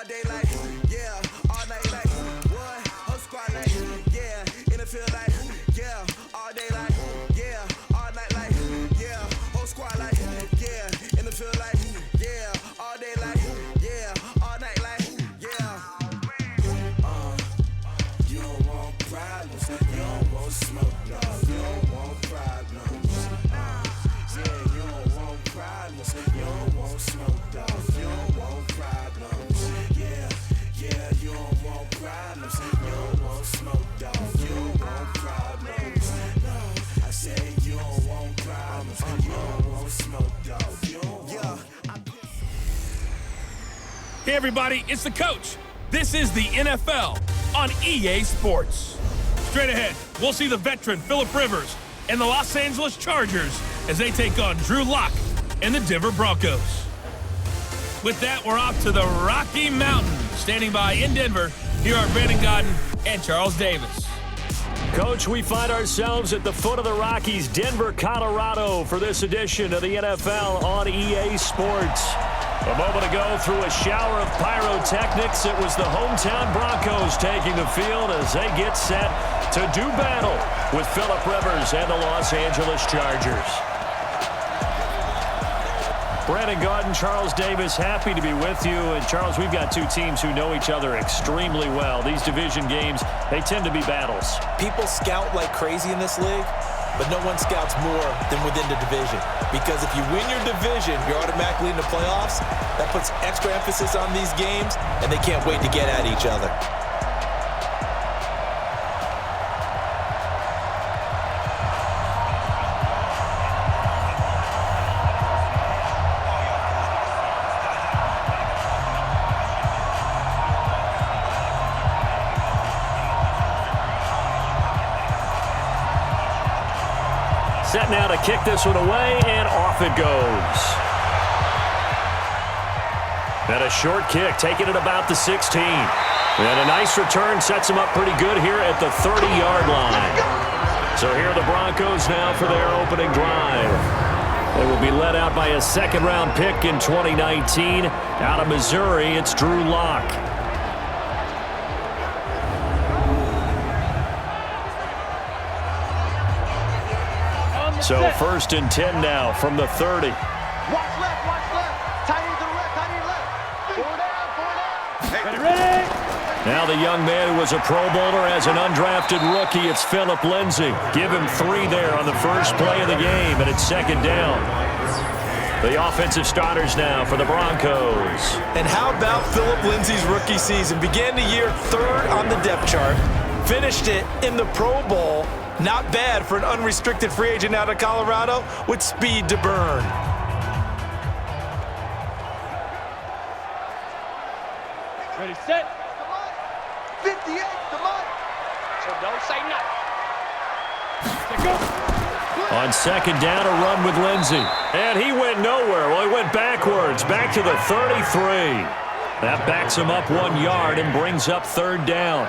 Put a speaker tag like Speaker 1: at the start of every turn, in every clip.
Speaker 1: all day like, yeah, all night like, what? Whole squad like, yeah, in the field like, yeah, all day like, yeah, all night like, yeah, whole squad like, yeah, in the field like, yeah, all day like, yeah, all night like, yeah. You don't want problems, you don't want smoke, no, you don't want problems. Yeah, you don't want problems, you don't want smoke, dog, you don't want problems. Yeah, you don't want problems, you don't want smoke, dog, you don't want problems. No, I say you don't want problems, you don't want smoke, dog, you don't want.
Speaker 2: Hey everybody, it's the coach. This is the NFL on EA Sports. Straight ahead, we'll see the veteran Phillip Rivers and the Los Angeles Chargers as they take on Drew Lock and the Denver Broncos. With that, we're off to the Rocky Mountains. Standing by in Denver, here are Brandon Godden and Charles Davis.
Speaker 3: Coach, we find ourselves at the foot of the Rockies, Denver, Colorado, for this edition of the NFL on EA Sports. A moment ago, through a shower of pyrotechnics, it was the hometown Broncos taking the field as they get set to do battle with Phillip Rivers and the Los Angeles Chargers. Brandon Godden, Charles Davis, happy to be with you. And Charles, we've got two teams who know each other extremely well. These division games, they tend to be battles.
Speaker 4: People scout like crazy in this league, but no one scouts more than within the division. Because if you win your division, you're automatically in the playoffs. That puts extra emphasis on these games, and they can't wait to get at each other.
Speaker 3: Set now to kick this one away, and off it goes. And a short kick, taking it about the 16. And a nice return sets them up pretty good here at the 30-yard line. So here are the Broncos now for their opening drive. They will be led out by a second-round pick in 2019. Out of Missouri, it's Drew Lock. So 1st and 10 now from the 30.
Speaker 5: Watch left, watch left. Tight end to the left, tight end left. Four down. Ready.
Speaker 3: Now the young man who was a Pro Bowler as an undrafted rookie, it's Phillip Lindsay. Give him 3 there on the first play of the game, and it's second down. The offensive starters now for the Broncos.
Speaker 4: And how about Phillip Lindsay's rookie season? Began the year 3rd on the depth chart. Finished it in the Pro Bowl. Not bad for an unrestricted free agent out of Colorado with speed to burn.
Speaker 5: Ready, set. 58, come on. So don't say nothing. Go.
Speaker 3: On second down, a run with Lindsay. And he went nowhere. Well, he went backwards, back to the 33. That backs him up 1 yard and brings up 3rd down.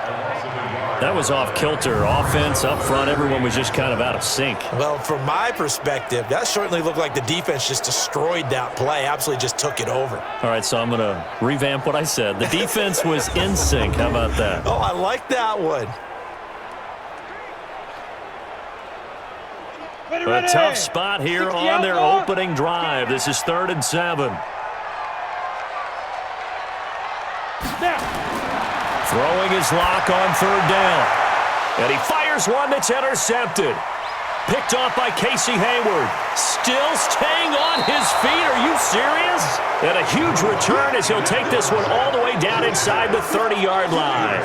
Speaker 3: That was off kilter. Offense up front, everyone was just kind of out of sync.
Speaker 4: Well, from my perspective, that certainly looked like the defense just destroyed that play, absolutely just took it over.
Speaker 3: All right, so I'm going to revamp what I said. The defense was in sync. How about that?
Speaker 4: Oh, I like that one.
Speaker 3: A tough spot here on their opening drive. This is 3rd and 7. Throwing his Lock on 3rd down. And he fires one that's intercepted. Picked off by Casey Hayward. Still staying on his feet. Are you serious? And a huge return as he'll take this one all the way down inside the 30-yard line.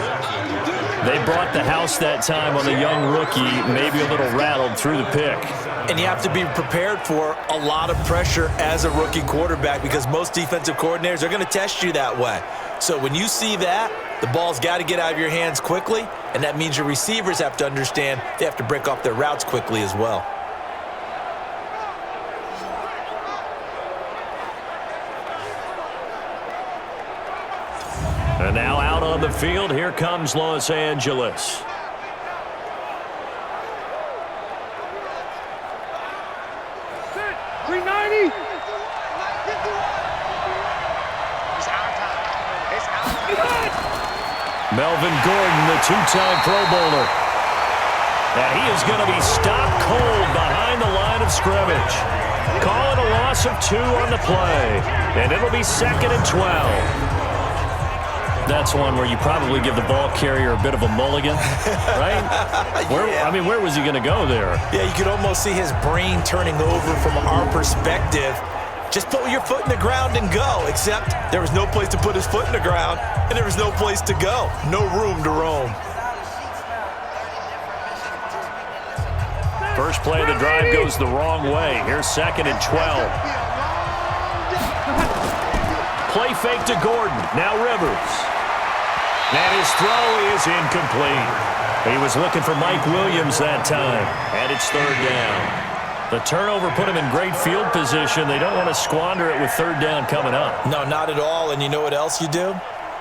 Speaker 3: They brought the house that time on the young rookie, maybe a little rattled through the pick.
Speaker 4: And you have to be prepared for a lot of pressure as a rookie quarterback because most defensive coordinators are going to test you that way. So when you see that, the ball's got to get out of your hands quickly, and that means your receivers have to understand they have to break off their routes quickly as well.
Speaker 3: And now out on the field, here comes Los Angeles.
Speaker 5: It's our time. It's our
Speaker 3: Melvin Gordon, the two-time Pro Bowler. And he is going to be stopped cold behind the line of scrimmage. Call it a loss of 2 on the play. And it'll be 2nd and 12. That's one where you probably give the ball carrier a bit of a mulligan, right?
Speaker 4: Yeah.
Speaker 3: Where was he going to go there?
Speaker 4: Yeah, you could almost see his brain turning over from our perspective. Just put your foot in the ground and go, except there was no place to put his foot in the ground, and there was no place to go. No room to roam.
Speaker 3: First play of the drive goes the wrong way. Here's 2nd and 12. Play fake to Gordon. Now Rivers. And his throw is incomplete. He was looking for Mike Williams that time. And it's 3rd down. The turnover put him in great field position. They don't want to squander it with 3rd down coming up.
Speaker 4: No, not at all. And you know what else you do?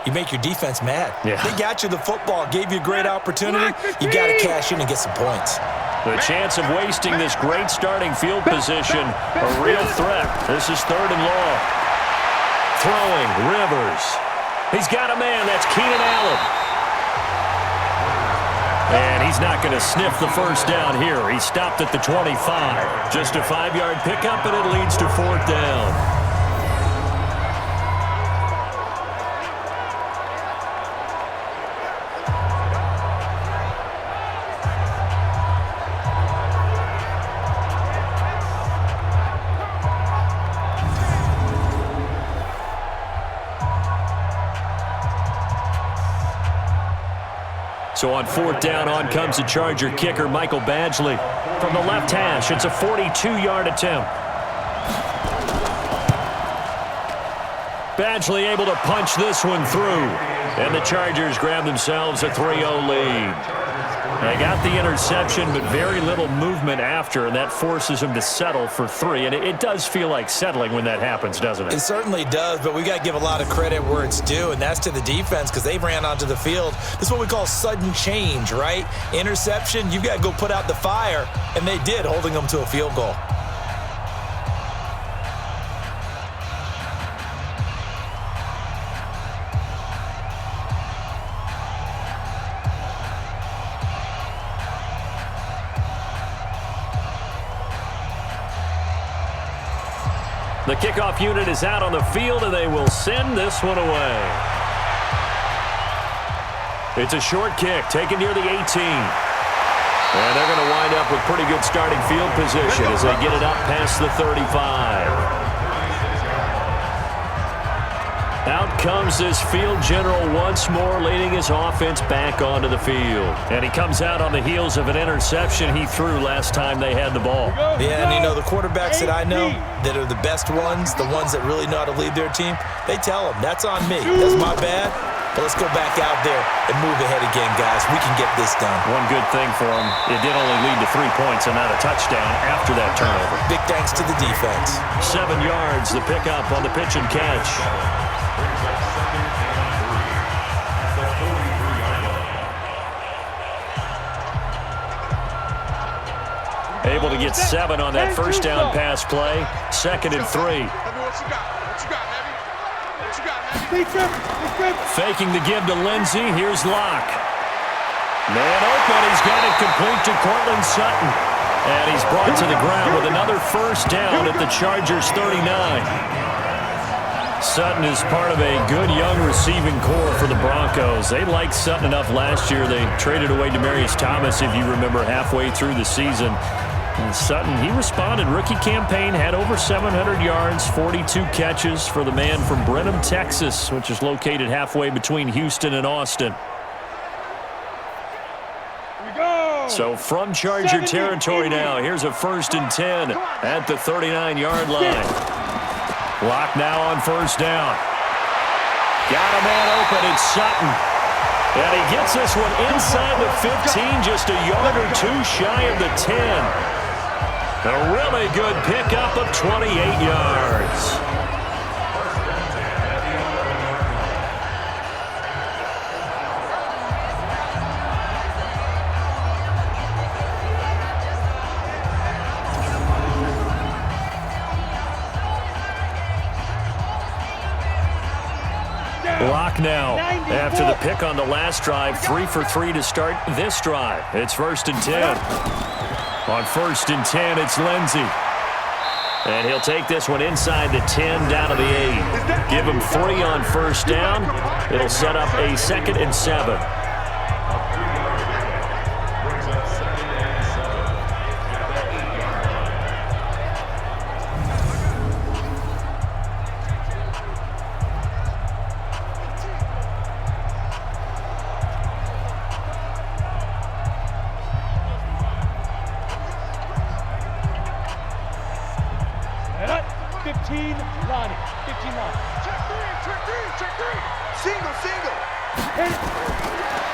Speaker 4: You make your defense mad.
Speaker 3: Yeah.
Speaker 4: They got you the football, gave you a great opportunity. You got to cash in and get some points.
Speaker 3: The chance of wasting this great starting field position, a real threat. This is 3rd and long. Throwing, Rivers. He's got a man. That's Keenan Allen. And he's not going to sniff the first down here. He stopped at the 25. Just a 5-yard pickup, and it leads to 4th down. So on 4th down, on comes the Charger kicker, Michael Badgley. From the left hash, it's a 42-yard attempt. Badgley able to punch this one through. And the Chargers grab themselves a 3-0 lead. They got the interception, but very little movement after, and that forces them to settle for 3. And it does feel like settling when that happens, doesn't it?
Speaker 4: It certainly does, but we got to give a lot of credit where it's due, and that's to the defense because they ran onto the field. This is what we call sudden change, right? Interception, you got to go put out the fire, and they did, holding them to a field goal.
Speaker 3: The kickoff unit is out on the field, and they will send this one away. It's a short kick taken near the 18. And they're going to wind up with pretty good starting field position as they get it up past the 35. Out comes this field general once more, leading his offense back onto the field. And he comes out on the heels of an interception he threw last time they had the ball.
Speaker 4: Yeah, and you know, the quarterbacks that I know that are the best ones, the ones that really know how to lead their team, they tell them, that's on me. That's my bad. But let's go back out there and move ahead again, guys. We can get this done.
Speaker 3: One good thing for him, it did only lead to 3 points and not a touchdown after that turnover.
Speaker 4: Big thanks to the defense.
Speaker 3: 7 yards, the pickup on the pitch and catch. Able to get 7 on that first down pass play. 2nd and 3. Faking the give to Lindsey. Here's Locke. Man open. He's got it complete to Cortland Sutton. And he's brought to the ground with another first down at the Chargers 39. Sutton is part of a good young receiving core for the Broncos. They liked Sutton enough last year. They traded away Demaryius Thomas, if you remember, halfway through the season. And Sutton, he responded. Rookie campaign, had over 700 yards, 42 catches for the man from Brenham, Texas, which is located halfway between Houston and Austin. So from Charger territory now, here's a 1st and 10 at the 39-yard line. Locke now on first down. Got a man open. It's Sutton. And he gets this one inside the 15, just a yard or 2 shy of the 10. A really good pickup of 28 yards. Locke now After the pick on the last drive, 3 for 3 to start this drive. It's 1st and 10. On 1st and 10, it's Lindsey. And he'll take this one inside the 10 down to the 8. Give him 3 on 1st down. It'll set up a 2nd and 7.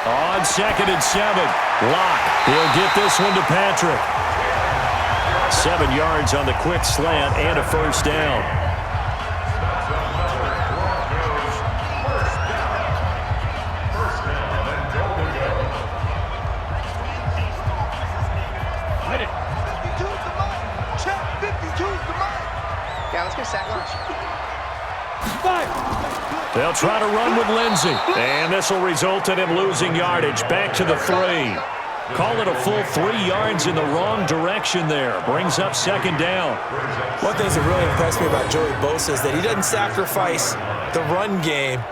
Speaker 3: On 2nd and 7, Locke. He'll get this one to Patrick. 7 yards on the quick slant and a 1st down.
Speaker 5: Let's go sack lunch.
Speaker 3: They'll try to run with Lindsey. And this will result in him losing yardage. Back to the 3. Call it a full 3 yards in the wrong direction there. Brings up 2nd down.
Speaker 4: One thing that really impressed me about Joey Bosa is that he doesn't sacrifice the run game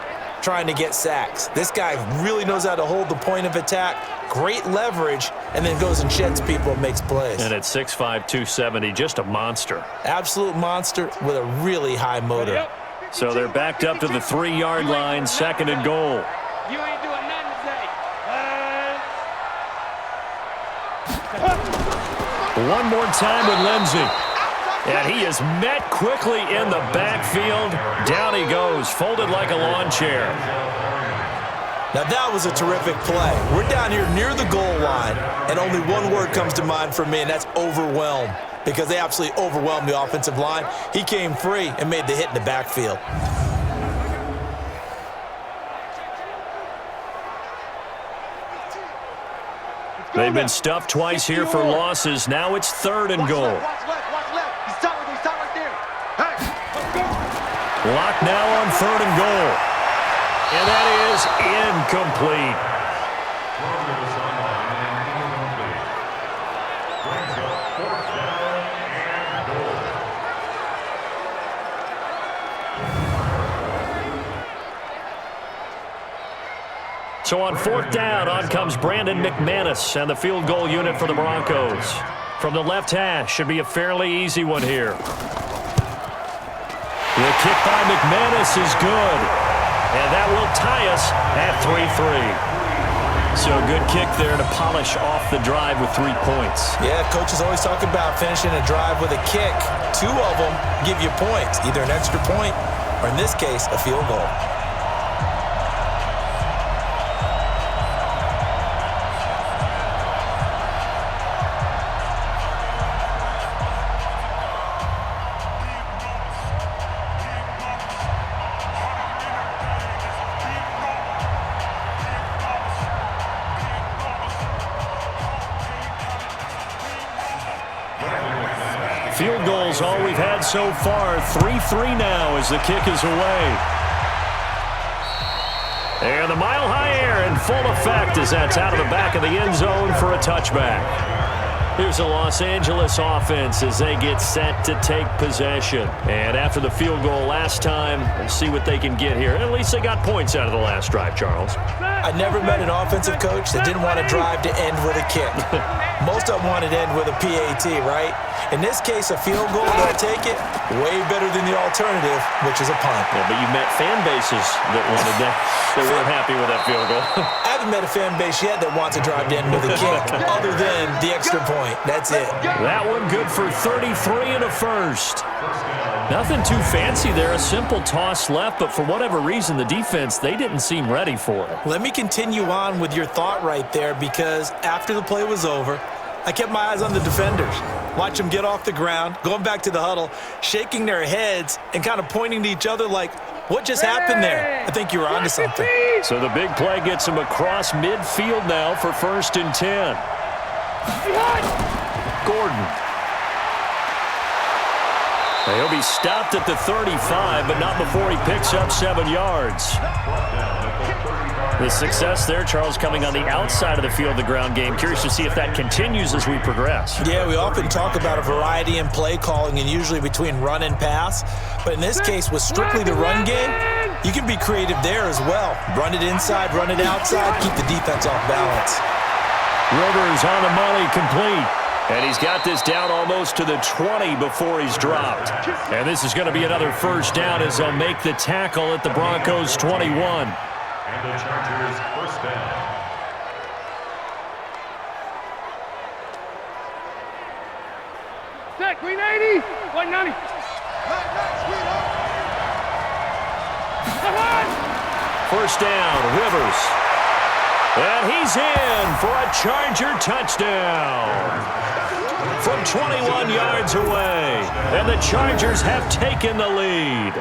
Speaker 4: trying to get sacks. This guy really knows how to hold the point of attack, great leverage, and then goes and sheds people and makes plays.
Speaker 3: And at 6'5", 270, just a monster.
Speaker 4: Absolute monster with a really high motor.
Speaker 3: So they're backed up to the 3-yard line, 2nd and goal.
Speaker 5: You ain't doing nothing today.
Speaker 3: One more time with Lindsey. And he is met quickly in the backfield. Down he goes, folded like a lawn chair.
Speaker 4: Now that was a terrific play. We're down here near the goal line, and only one word comes to mind for me, and that's overwhelmed, because they absolutely overwhelmed the offensive line. He came free and made the hit in the backfield.
Speaker 3: They've been stuffed twice here for losses. Now it's 3rd and goal.
Speaker 5: Watch left. He's top right there. Hey, let's go.
Speaker 3: Lock now on 3rd and goal. And that is incomplete. So on 4th down, on comes Brandon McManus and the field goal unit for the Broncos. From the left hash, should be a fairly easy one here. The kick by McManus is good. And that will tie us at 3-3. So a good kick there to polish off the drive with 3 points.
Speaker 4: Yeah, coaches always talk about finishing a drive with a kick. 2 of them give you points, either an extra point or, in this case, a field goal.
Speaker 3: Field goals all we've had so far. 3-3 now as the kick is away. And the mile-high air in full effect as that's out of the back of the end zone for a touchback. Here's the Los Angeles offense as they get set to take possession. And after the field goal last time, we'll see what they can get here. At least they got points out of the last drive, Charles.
Speaker 4: I never met an offensive coach that didn't want a drive to end with a kick. Most of them wanted to end with a PAT, right? In this case, a field goal, they'll take it. Way better than the alternative, which is a punt.
Speaker 3: Yeah, but you met fan bases that wanted that. They weren't happy with that field goal.
Speaker 4: I haven't met a fan base yet that wants a drive to end with a kick, other than the extra point. That's it.
Speaker 3: That one good for 33 and a first. Nothing too fancy there. A simple toss left, but for whatever reason, the defense, they didn't seem ready for it.
Speaker 4: Let me continue on with your thought right there, because after the play was over, I kept my eyes on the defenders. Watch them get off the ground, going back to the huddle, shaking their heads and kind of pointing to each other like, what just happened there? I think you were onto something.
Speaker 3: So the big play gets him across midfield now for 1st and 10. Gordon. He'll be stopped at the 35, but not before he picks up 7 yards. The success there, Charles, coming on the outside of the field, the ground game. Curious to see if that continues as we progress.
Speaker 4: Yeah, we often talk about a variety in play calling and usually between run and pass. But in this case, with strictly the run game, you can be creative there as well. Run it inside, run it outside, keep the defense off balance.
Speaker 3: Rivers on the money, complete. And he's got this down almost to the 20 before he's dropped. And this is going to be another first down as they'll make the tackle at the Broncos 21.
Speaker 6: And the Chargers first down.
Speaker 5: Set, Green 80, 190.
Speaker 3: First down, Rivers. And he's in for a Charger touchdown. From 21 yards away. And the Chargers have taken the lead.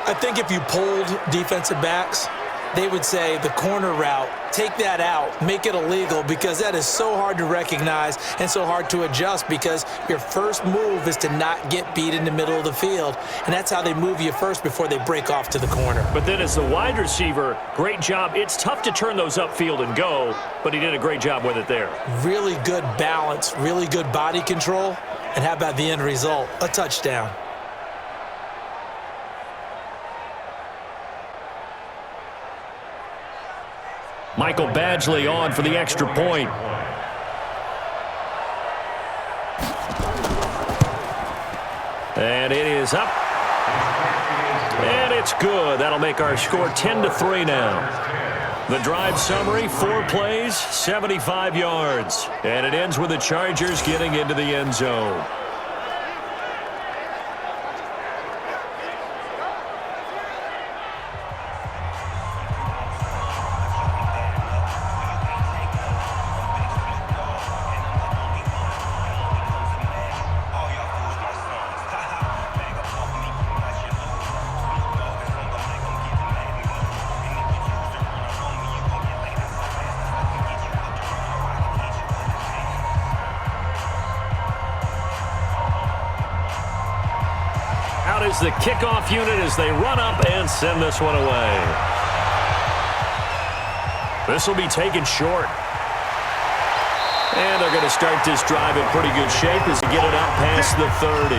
Speaker 4: I think if you polled defensive backs, they would say the corner route, take that out, make it illegal, because that is so hard to recognize and so hard to adjust, because your first move is to not get beat in the middle of the field, and that's how they move you first before they break off to the corner.
Speaker 3: But then as the wide receiver, great job. It's tough to turn those upfield and go, but he did a great job with it there.
Speaker 4: Really good balance, really good body control, and how about the end result? A touchdown.
Speaker 3: Michael Badgley on for the extra point. And it is up. And it's good. That'll make our score 10-3 now. The drive summary, 4 plays, 75 yards. And it ends with the Chargers getting into the end zone. Out is the kickoff unit as they run up and send this one away. This will be taken short. And they're going to start this drive in pretty good shape as they get it up past the 30.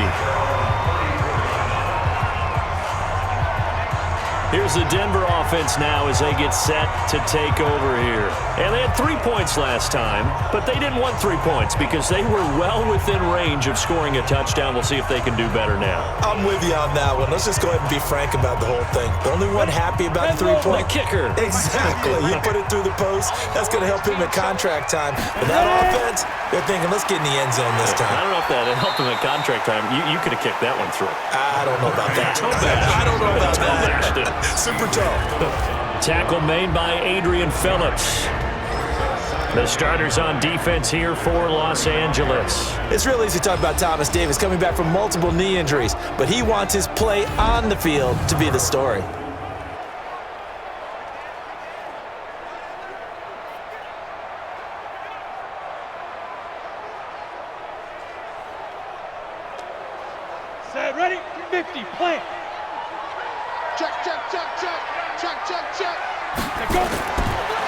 Speaker 3: Here's the Denver offense now as they get set to take over here. And they had 3 points last time, but they didn't want 3 points because they were well within range of scoring a touchdown. We'll see if they can do better now.
Speaker 4: I'm with you on that one. Let's just go ahead and be frank about the whole thing. The only one happy about the 3-point
Speaker 3: kicker.
Speaker 4: Exactly. You put it through the post. That's going to help him at contract time. But that offense, they're thinking, let's get in the end zone this time.
Speaker 3: I don't know if that helped him at contract time. You could have kicked that one through.
Speaker 4: I don't know about that. I don't know about that. Super tough.
Speaker 3: Tackle made by Adrian Phillips. The starters on defense here for Los Angeles.
Speaker 4: It's real easy to talk about Thomas Davis coming back from multiple knee injuries, but he wants his play on the field to be the story.
Speaker 5: Set, ready, 50, play. Check, check, check, check, check, check, check. Let go.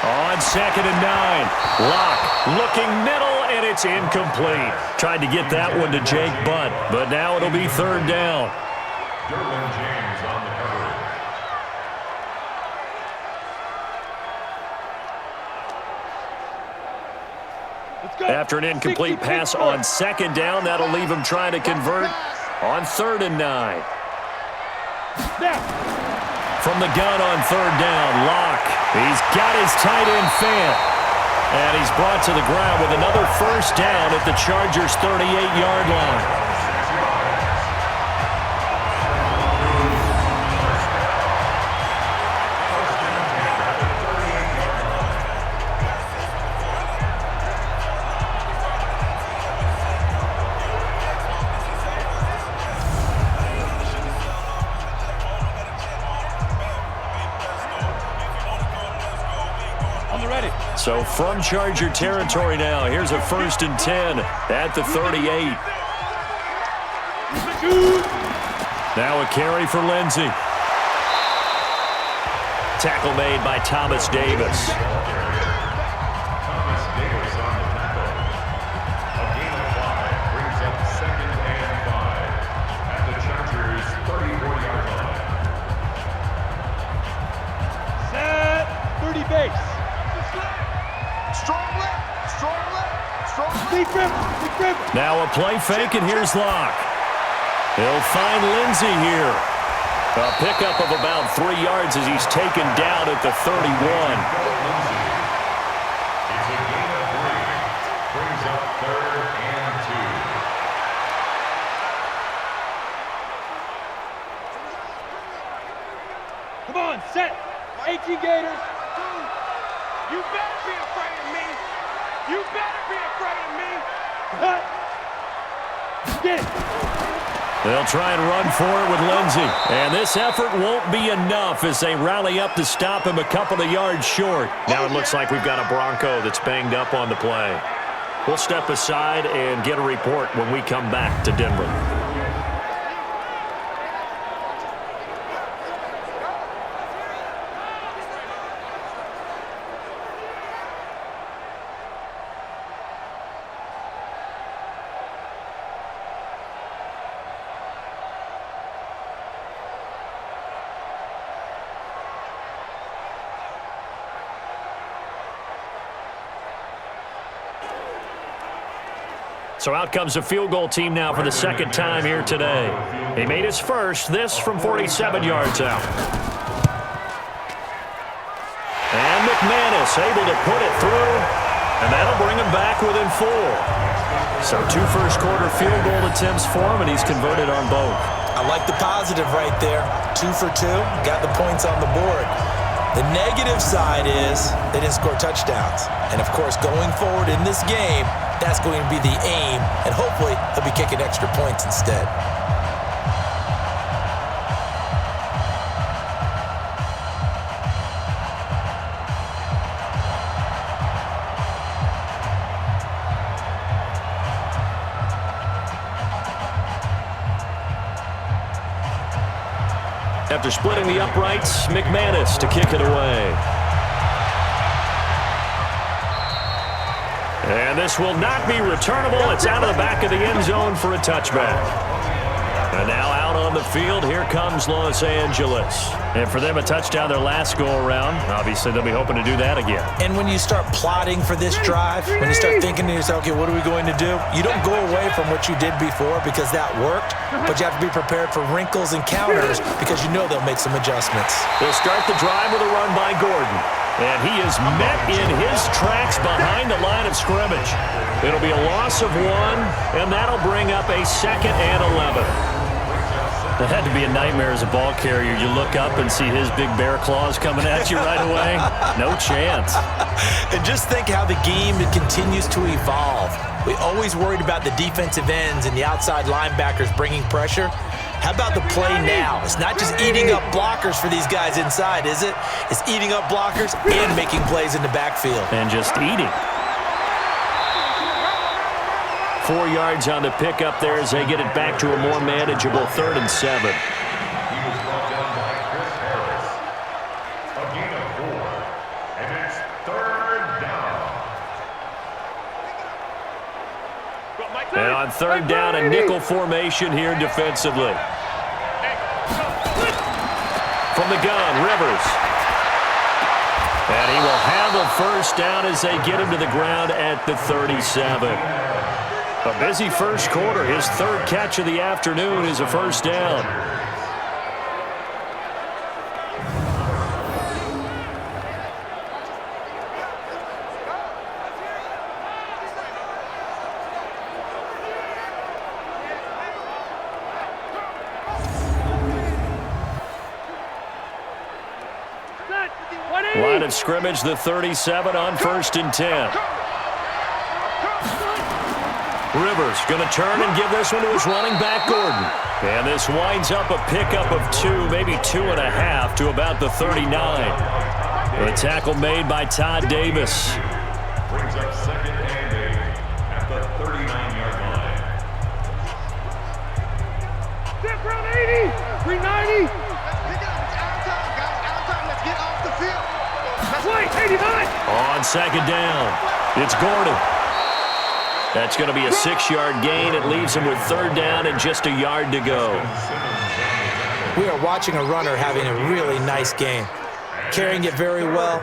Speaker 3: On 2nd and 9. Locke looking middle, and it's incomplete. Tried to get that one to Jake Butt, but now it'll be 3rd down.
Speaker 6: Derwin James on the coverage.
Speaker 3: After an incomplete pass on 2nd down, that'll leave him trying to convert on 3rd and 9. From the gun on 3rd down, Locke. He's got his tight end Fant. And he's brought to the ground with another first down at the Chargers' 38-yard line. So from Charger territory now, here's a 1st and 10 at the 38. Now a carry for Lindsey. Tackle made by Thomas Davis.
Speaker 6: Thomas Davis on the tackle. A gain of 5 brings up 2nd and 5 at the Chargers' 34-yard line.
Speaker 5: Set. 30 base.
Speaker 7: Strong left, strong left, strong left.
Speaker 5: Big rib.
Speaker 3: Now a play fake, and here's Locke. He'll find Lindsey here. A pickup of about 3 yards as he's taken down at the 31.
Speaker 6: It's a gain of 3. Brings up 3rd and 2.
Speaker 5: Come on, set. 18 Gators.
Speaker 7: You better be afraid of me. You better be afraid of me.
Speaker 5: Cut. Get it.
Speaker 3: They'll try and run for it with Lindsey. And this effort won't be enough as they rally up to stop him a couple of yards short. Now it looks like we've got a Bronco that's banged up on the play. We'll step aside and get a report when we come back to Denver. So out comes a field goal team now for the second time here today. He made his first, this from 47 yards out. And McManus able to put it through, and that'll bring him back within 4. So 2 first-quarter field goal attempts for him, and he's converted on both.
Speaker 4: I like the positive right there. 2 for 2, got the points on the board. The negative side is they didn't score touchdowns. And, of course, going forward in this game, that's going to be the aim, and hopefully he'll be kicking extra points instead.
Speaker 3: After splitting the uprights, McManus to kick it away. And this will not be returnable. It's out of the back of the end zone for a touchback. And now out on the field, here comes Los Angeles. And for them, a touchdown their last go-around. Obviously, they'll be hoping to do that again.
Speaker 4: And when you start plotting for this drive, when you start thinking to yourself, okay, what are we going to do? You don't go away from what you did before because that worked, but you have to be prepared for wrinkles and counters because you know they'll make some adjustments.
Speaker 3: They'll start the drive with a run by Gordon. And he is met in his tracks behind the line of scrimmage. It'll be a loss of 1, and that'll bring up a 2nd and 11. That had to be a nightmare as a ball carrier. You look up and see his big bear claws coming at you right away. No chance.
Speaker 4: And just think how the game continues to evolve. We always worried about the defensive ends and the outside linebackers bringing pressure. How about the play now? It's not just eating up blockers for these guys inside, is it? It's eating up blockers and making plays in the backfield.
Speaker 3: And just eating. 4 yards on the pickup there as they get it back to a more manageable 3rd and 7.
Speaker 6: He was brought down by Chris Harris. A gain of 4. And it's 3rd down.
Speaker 3: And on 3rd down, a nickel formation here defensively. From the gun, Rivers. And he will have a first down as they get him to the ground at the 37. A busy first quarter. His 3rd catch of the afternoon is a first down. Line of scrimmage, the 37 on 1st and 10. Rivers going to turn and give this one to his running back, Gordon. And this winds up a pickup of 2, maybe 2.5 to about the 39. A tackle made by Todd Davis.
Speaker 6: Brings up 2nd and 8 at the 39-yard line.
Speaker 5: 380, 390. Pick it up. It's out of time, guys. Out of time. Let's get off the field. That's right, 89.
Speaker 3: On second down, it's Gordon. That's going to be a 6-yard gain. It leaves him with third down and just a yard to go.
Speaker 4: We are watching a runner having a really nice game. Carrying it very well.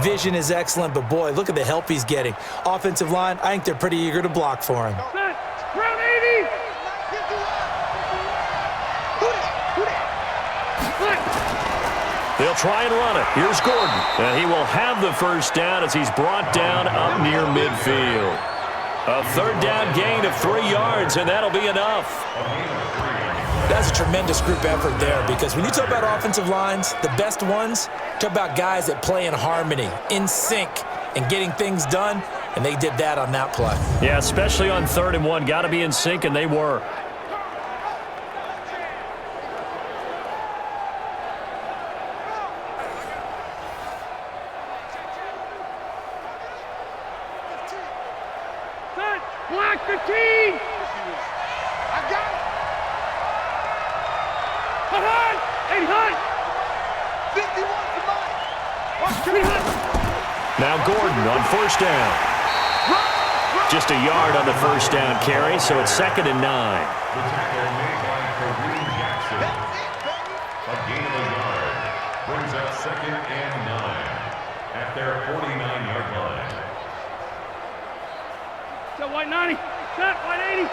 Speaker 4: Vision is excellent, but boy, look at the help he's getting. Offensive line, I think they're pretty eager to block for him.
Speaker 5: Round 80.
Speaker 3: They'll try and run it. Here's Gordon. And he will have the first down as he's brought down up near midfield. A third down gain of 3 yards, and that'll be enough.
Speaker 4: That's a tremendous group effort there, because when you talk about offensive lines, the best ones, talk about guys that play in harmony, in sync, and getting things done, and they did that on that play.
Speaker 3: Yeah, especially on 3rd and 1. Got to be in sync, and they were.
Speaker 5: Black 15. I got it. Hut, 80 hut. 51 to mine.
Speaker 3: Now Gordon on first down. Just a yard on the first down carry, so it's 2nd and 9.
Speaker 6: The tackle made by Kareem Jackson. A gain of a yard. Brings up 2nd and 9 at their 49-yard line.
Speaker 5: Set white 90. Set white 80.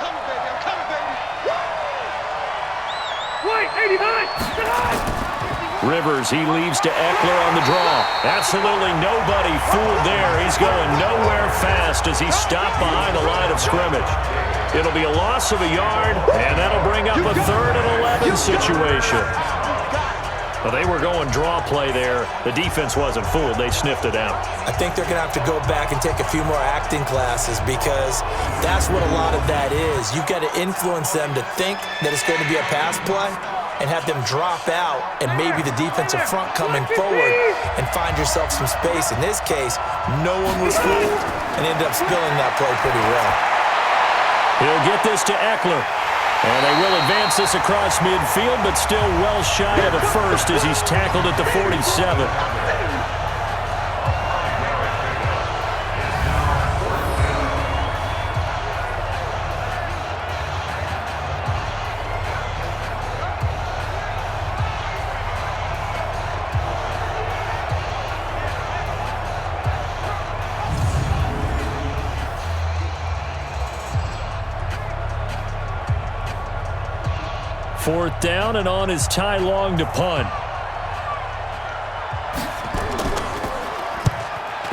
Speaker 5: Coming, baby. I'm coming, baby. White 80 high. Set high.
Speaker 3: Rivers, he leaves to Eckler on the draw. Absolutely nobody fooled there. He's going nowhere fast as he stopped behind the line of scrimmage. It'll be a loss of a yard, and that'll bring up a 3rd and 11 situation. Well, they were going draw play there. The defense wasn't fooled. They sniffed it out.
Speaker 4: I think they're going to have to go back and take a few more acting classes, because that's what a lot of that is. You've got to influence them to think that it's going to be a pass play and have them drop out and maybe the defensive front coming forward and find yourself some space. In this case, no one was fooled and ended up spilling that play pretty well.
Speaker 3: He'll get this to Eckler. And they will advance this across midfield, but still well shy of a first as he's tackled at the 47. Fourth down, and on is Ty Long to punt.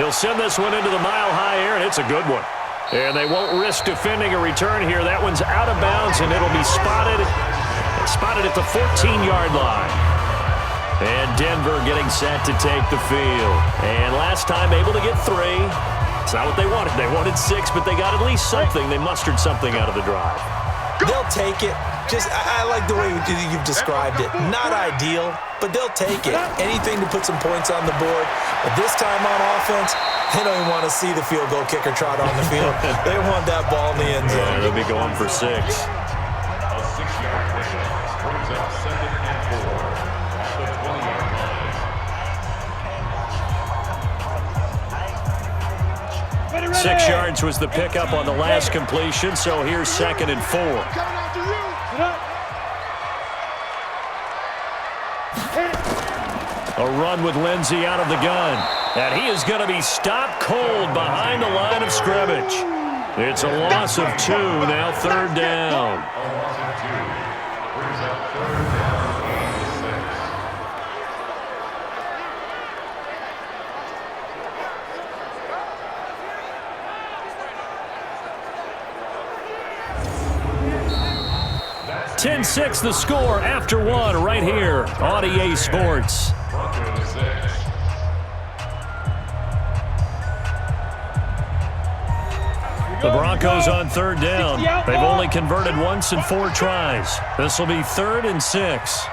Speaker 3: He'll send this one into the mile-high air, and it's a good one. And they won't risk defending a return here. That one's out of bounds, and it'll be spotted at the 14-yard line. And Denver getting set to take the field. And last time able to get 3. It's not what they wanted. They wanted 6, but they got at least something. They mustered something out of the drive.
Speaker 4: They'll take it. I like the way you've described it. Not ideal, but they'll take it. Anything to put some points on the board. But this time on offense, they don't even want to see the field goal kicker trot on the field. They want that ball in the end zone.
Speaker 3: Yeah, they'll be going for 6.
Speaker 6: A 6-yard pickup brings up 2nd and 4 at the 20-yard line.
Speaker 3: 6 yards was the pickup on the last completion, so here's 2nd and 4. A run with Lindsey out of the gun. And he is going to be stopped cold behind the line of scrimmage. It's a loss of 2, now 3rd down.
Speaker 6: A loss of 2 brings up 3rd down and 6.
Speaker 3: 10-6 the score after 1 right here on EA Sports.
Speaker 6: Broncos 6.
Speaker 3: The Broncos on 3rd down. They've only converted once in 4 tries. This will be 3rd and 6.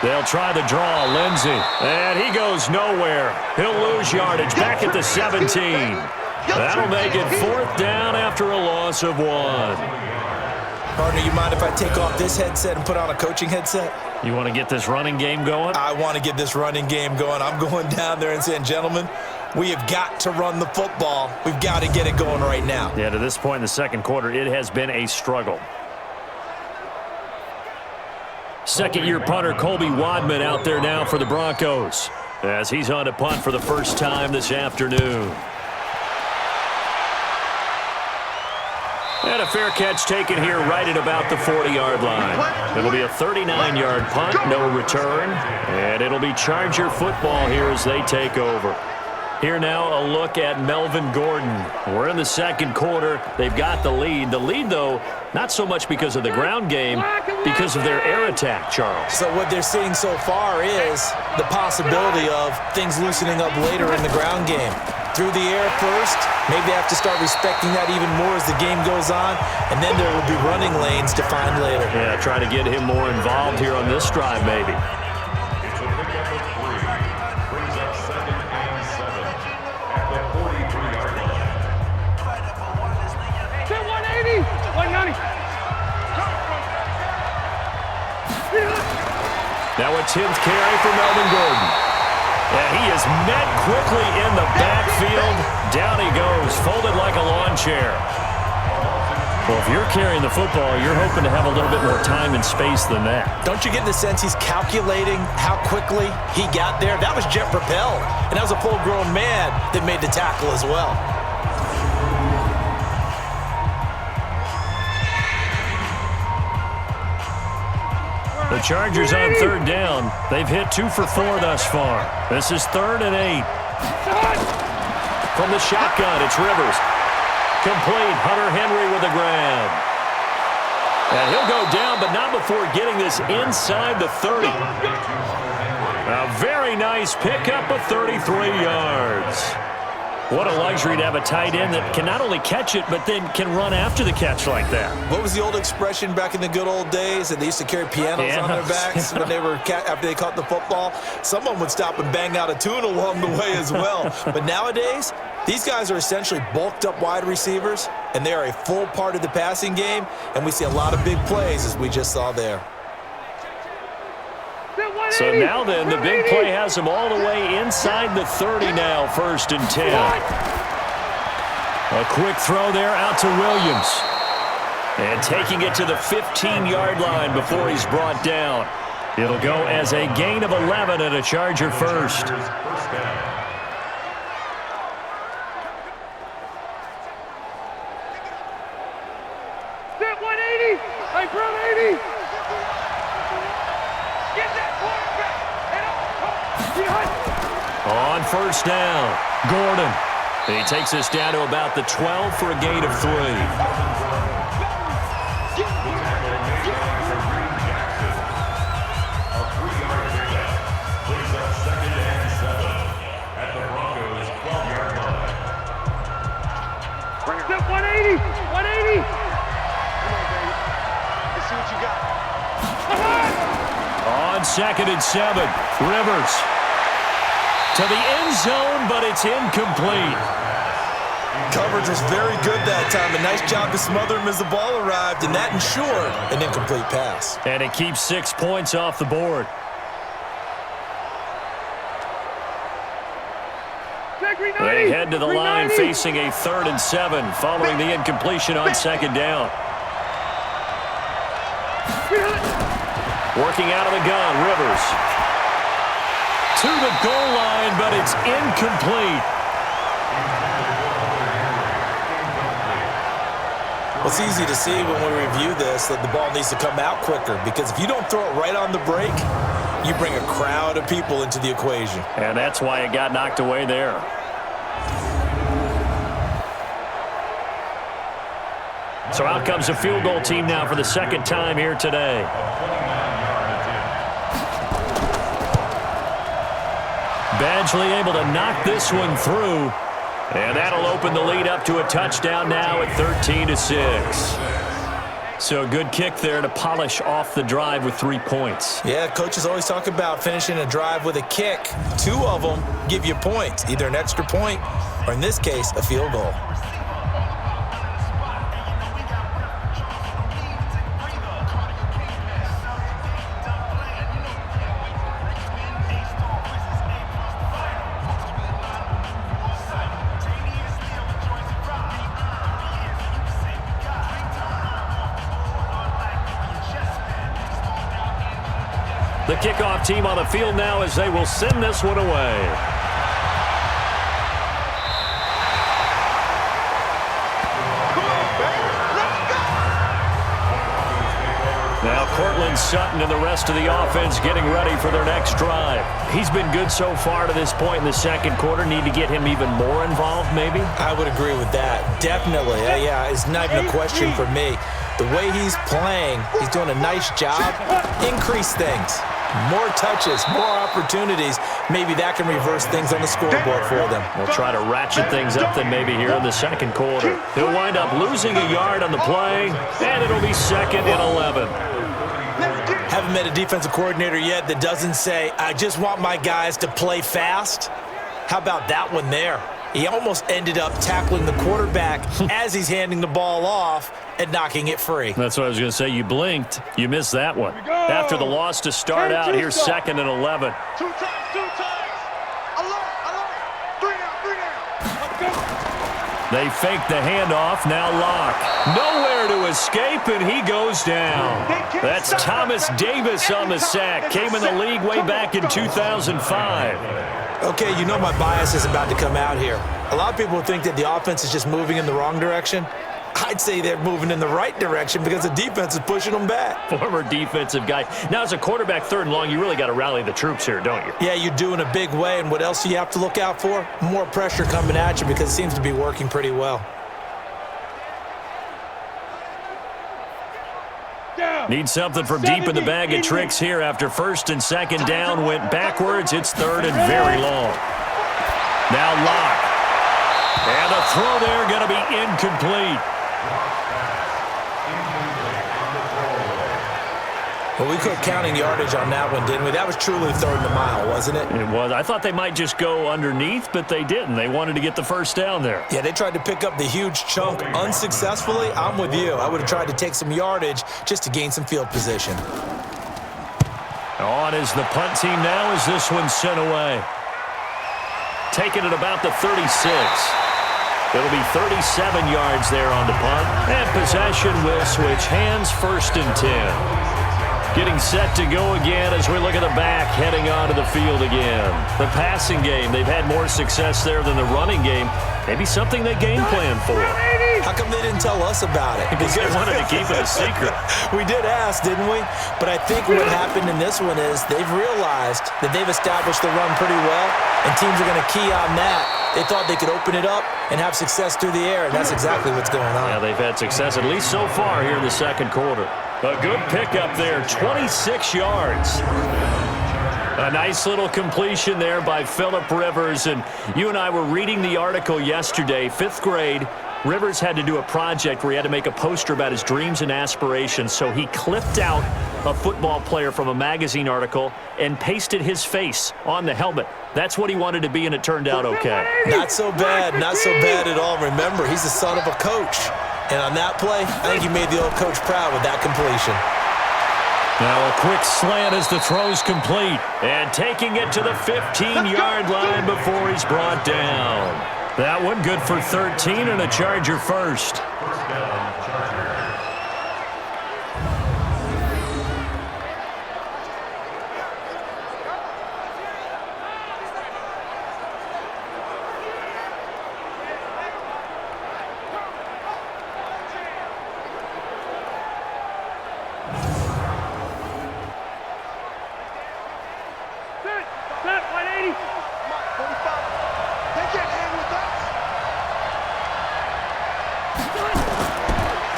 Speaker 3: They'll try the draw, Lindsey. And he goes nowhere. He'll lose yardage back at the 17. That'll make it 4th down after a loss of 1.
Speaker 4: Partner, you mind if I take off this headset and put on a coaching headset?
Speaker 3: You want to get this running game going?
Speaker 4: I want to get this running game going. I'm going down there and saying, gentlemen, we have got to run the football. We've got to get it going right now.
Speaker 3: Yeah, to this point in the second quarter, it has been a struggle. Second-year punter Colby Wadman out there now for the Broncos as he's on to punt for the first time this afternoon. And a fair catch taken here right at about the 40-yard line. It'll be a 39-yard punt, no return, and it'll be Charger football here as they take over. Here now, a look at Melvin Gordon. We're in the second quarter. They've got the lead. The lead, though, not so much because of the ground game, because of their air attack, Charles.
Speaker 4: So what they're seeing so far is the possibility of things loosening up later in the ground game. Through the air first, maybe they have to start respecting that even more as the game goes on, and then there will be running lanes to find later.
Speaker 3: Yeah, try to get him more involved here on this drive, maybe.
Speaker 6: It's a pickup of 3. Brings up 2nd and 7 at the 43-yard line.
Speaker 7: Hit 180, 190.
Speaker 3: Now a 10th carry for Melvin Gordon. And he is met quickly in the backfield. Down he goes, folded like a lawn chair. Well, if you're carrying the football, you're hoping to have a little bit more time and space than that.
Speaker 4: Don't you get the sense he's calculating how quickly he got there? That was jet propelled, and that was a full-grown man that made the tackle as well.
Speaker 3: The Chargers on third down. They've hit 2 for 4 thus far. This is 3rd and 8. From the shotgun, it's Rivers. Complete. Hunter Henry with a grab. And he'll go down, but not before getting this inside the 30. A very nice pickup of 33 yards. What a luxury to have a tight end that can not only catch it, but then can run after the catch like that.
Speaker 4: What was the old expression back in the good old days? That they used to carry pianos on their backs when they were after they caught the football. Someone would stop and bang out a tune along the way as well. But nowadays, these guys are essentially bulked up wide receivers, and they are a full part of the passing game, and we see a lot of big plays as we just saw there.
Speaker 3: So now then, the big play has them all the way inside the 30 now, 1st and 10. A quick throw there out to Williams. And taking it to the 15-yard line before he's brought down. It'll go as a gain of 11 and a Charger first.
Speaker 7: Hit 180, I brought 80. Get that quarterback.
Speaker 3: On first down, Gordon. He takes us down to about the 12 for a gain of 3. On 2nd and 7, Rivers to the end zone, but it's incomplete.
Speaker 4: Coverage was very good that time. A nice job to smother him as the ball arrived, and that ensured an incomplete pass.
Speaker 3: And it keeps 6 points off the board. They head to the line facing a 3rd and 7 following the incompletion on 2nd down. Working out of the gun, Rivers. To the goal line, but it's incomplete.
Speaker 4: Well, it's easy to see when we review this that the ball needs to come out quicker, because if you don't throw it right on the break, you bring a crowd of people into the equation.
Speaker 3: And that's why it got knocked away there. So out comes a field goal team now for the 2nd time here today. Badgley able to knock this one through. And that'll open the lead up to a touchdown now at 13-6. So a good kick there to polish off the drive with 3 points.
Speaker 4: Yeah, coaches always talk about finishing a drive with a kick. 2 of them give you points, either an extra point or, in this case, a field goal.
Speaker 3: kickoff team on the field now as they will send this one away. Now Cortland Sutton and the rest of the offense getting ready for their next drive. He's been good so far to this point in the second quarter. Need to get him even more involved, maybe?
Speaker 4: I would agree with that. Definitely. Yeah, it's not even a question for me. The way he's playing, he's doing a nice job. Increase things. More touches, more opportunities. Maybe that can reverse things on the scoreboard for them.
Speaker 3: We'll try to ratchet things up then maybe here in the second quarter. He'll wind up losing a yard on the play, and it'll be 2nd and 11.
Speaker 4: Haven't met a defensive coordinator yet that doesn't say, I just want my guys to play fast. How about that one there? He almost ended up tackling the quarterback as he's handing the ball off and knocking it free.
Speaker 3: That's what I was going to say. You blinked. You missed that one. After the loss to start out, here's 2nd and 11.
Speaker 7: Two times. Alert. 3 down. Let's go.
Speaker 3: They fake the handoff. Now Locke. Nowhere to escape, and he goes down. That's Thomas Davis on the sack. Came in the league way back in 2005.
Speaker 4: Okay, you know my bias is about to come out here. A lot of people think that the offense is just moving in the wrong direction. I'd say they're moving in the right direction because the defense is pushing them back.
Speaker 3: Former defensive guy. Now, as a quarterback 3rd and long, you really got to rally the troops here, don't you?
Speaker 4: Yeah, you do in a big way, and what else do you have to look out for? More pressure coming at you because it seems to be working pretty well.
Speaker 3: Need something from deep in the bag of tricks here after 1st and 2nd down. Went backwards. It's 3rd and very long. Now Locke. And a throw there going to be incomplete.
Speaker 4: Well, we quit counting yardage on that one, didn't we? That was truly 3rd and a mile, wasn't it?
Speaker 3: It was. I thought they might just go underneath, but they didn't. They wanted to get the 1st down there.
Speaker 4: Yeah, they tried to pick up the huge chunk unsuccessfully. I'm with you. I would have tried to take some yardage just to gain some field position.
Speaker 3: On is the punt team now as this one's sent away. Taking it about the 36. It'll be 37 yards there on the punt. And possession will switch hands, 1st and 10. Getting set to go again as we look at the back, heading onto the field again. The passing game, they've had more success there than the running game. Maybe something they game plan for.
Speaker 4: How come they didn't tell us about it?
Speaker 3: Because they wanted to keep it a secret.
Speaker 4: We did ask, didn't we? But I think what happened in this one is they've realized that they've established the run pretty well, and teams are going to key on that. They thought they could open it up and have success through the air, and that's exactly what's going on.
Speaker 3: Yeah, they've had success, at least so far here in the second quarter. A good pickup there, 26 yards. A nice little completion there by Phillip Rivers. And you and I were reading the article yesterday, 5th grade. Rivers had to do a project where he had to make a poster about his dreams and aspirations. So he clipped out a football player from a magazine article and pasted his face on the helmet. That's what he wanted to be, and it turned out okay.
Speaker 4: Not so bad at all. Remember, he's the son of a coach. And on that play, I think he made the old coach proud with that completion.
Speaker 3: Now a quick slant as the throw's complete. And taking it to the 15-yard line before he's brought down. That one good for 13 and a Charger 1st.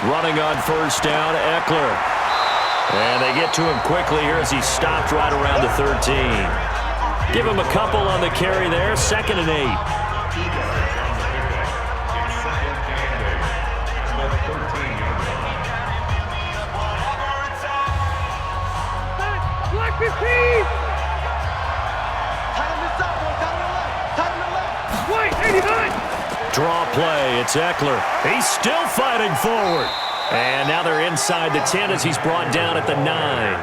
Speaker 3: Running on 1st down, Eckler. And they get to him quickly here as he's stopped right around the 13. Give him a couple on the carry there, 2nd and 8.
Speaker 7: Black 15! White, 89!
Speaker 3: Draw play, it's Eckler. He's still fighting forward. And now they're inside the 10 as he's brought down at the 9.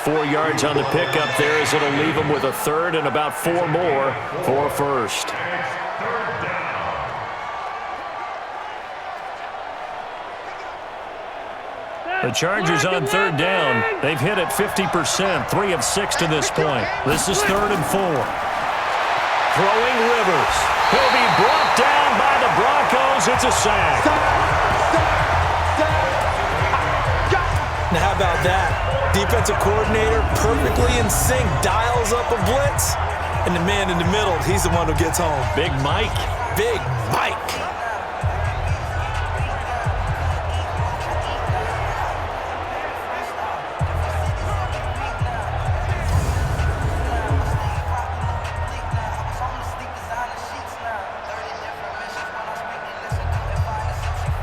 Speaker 3: 4 yards on the pickup there as it'll leave him with a 3rd and about 4 more for 1st. The Chargers on third down. They've hit it 50%, 3 of 6 to this point. This is 3rd and 4. Throwing Rivers. He'll be brought down by the Broncos. It's a sack.
Speaker 4: Now how about that? Defensive coordinator perfectly in sync, dials up a blitz, and the man in the middle, he's the one who gets home.
Speaker 3: Big Mike.
Speaker 4: Big Mike.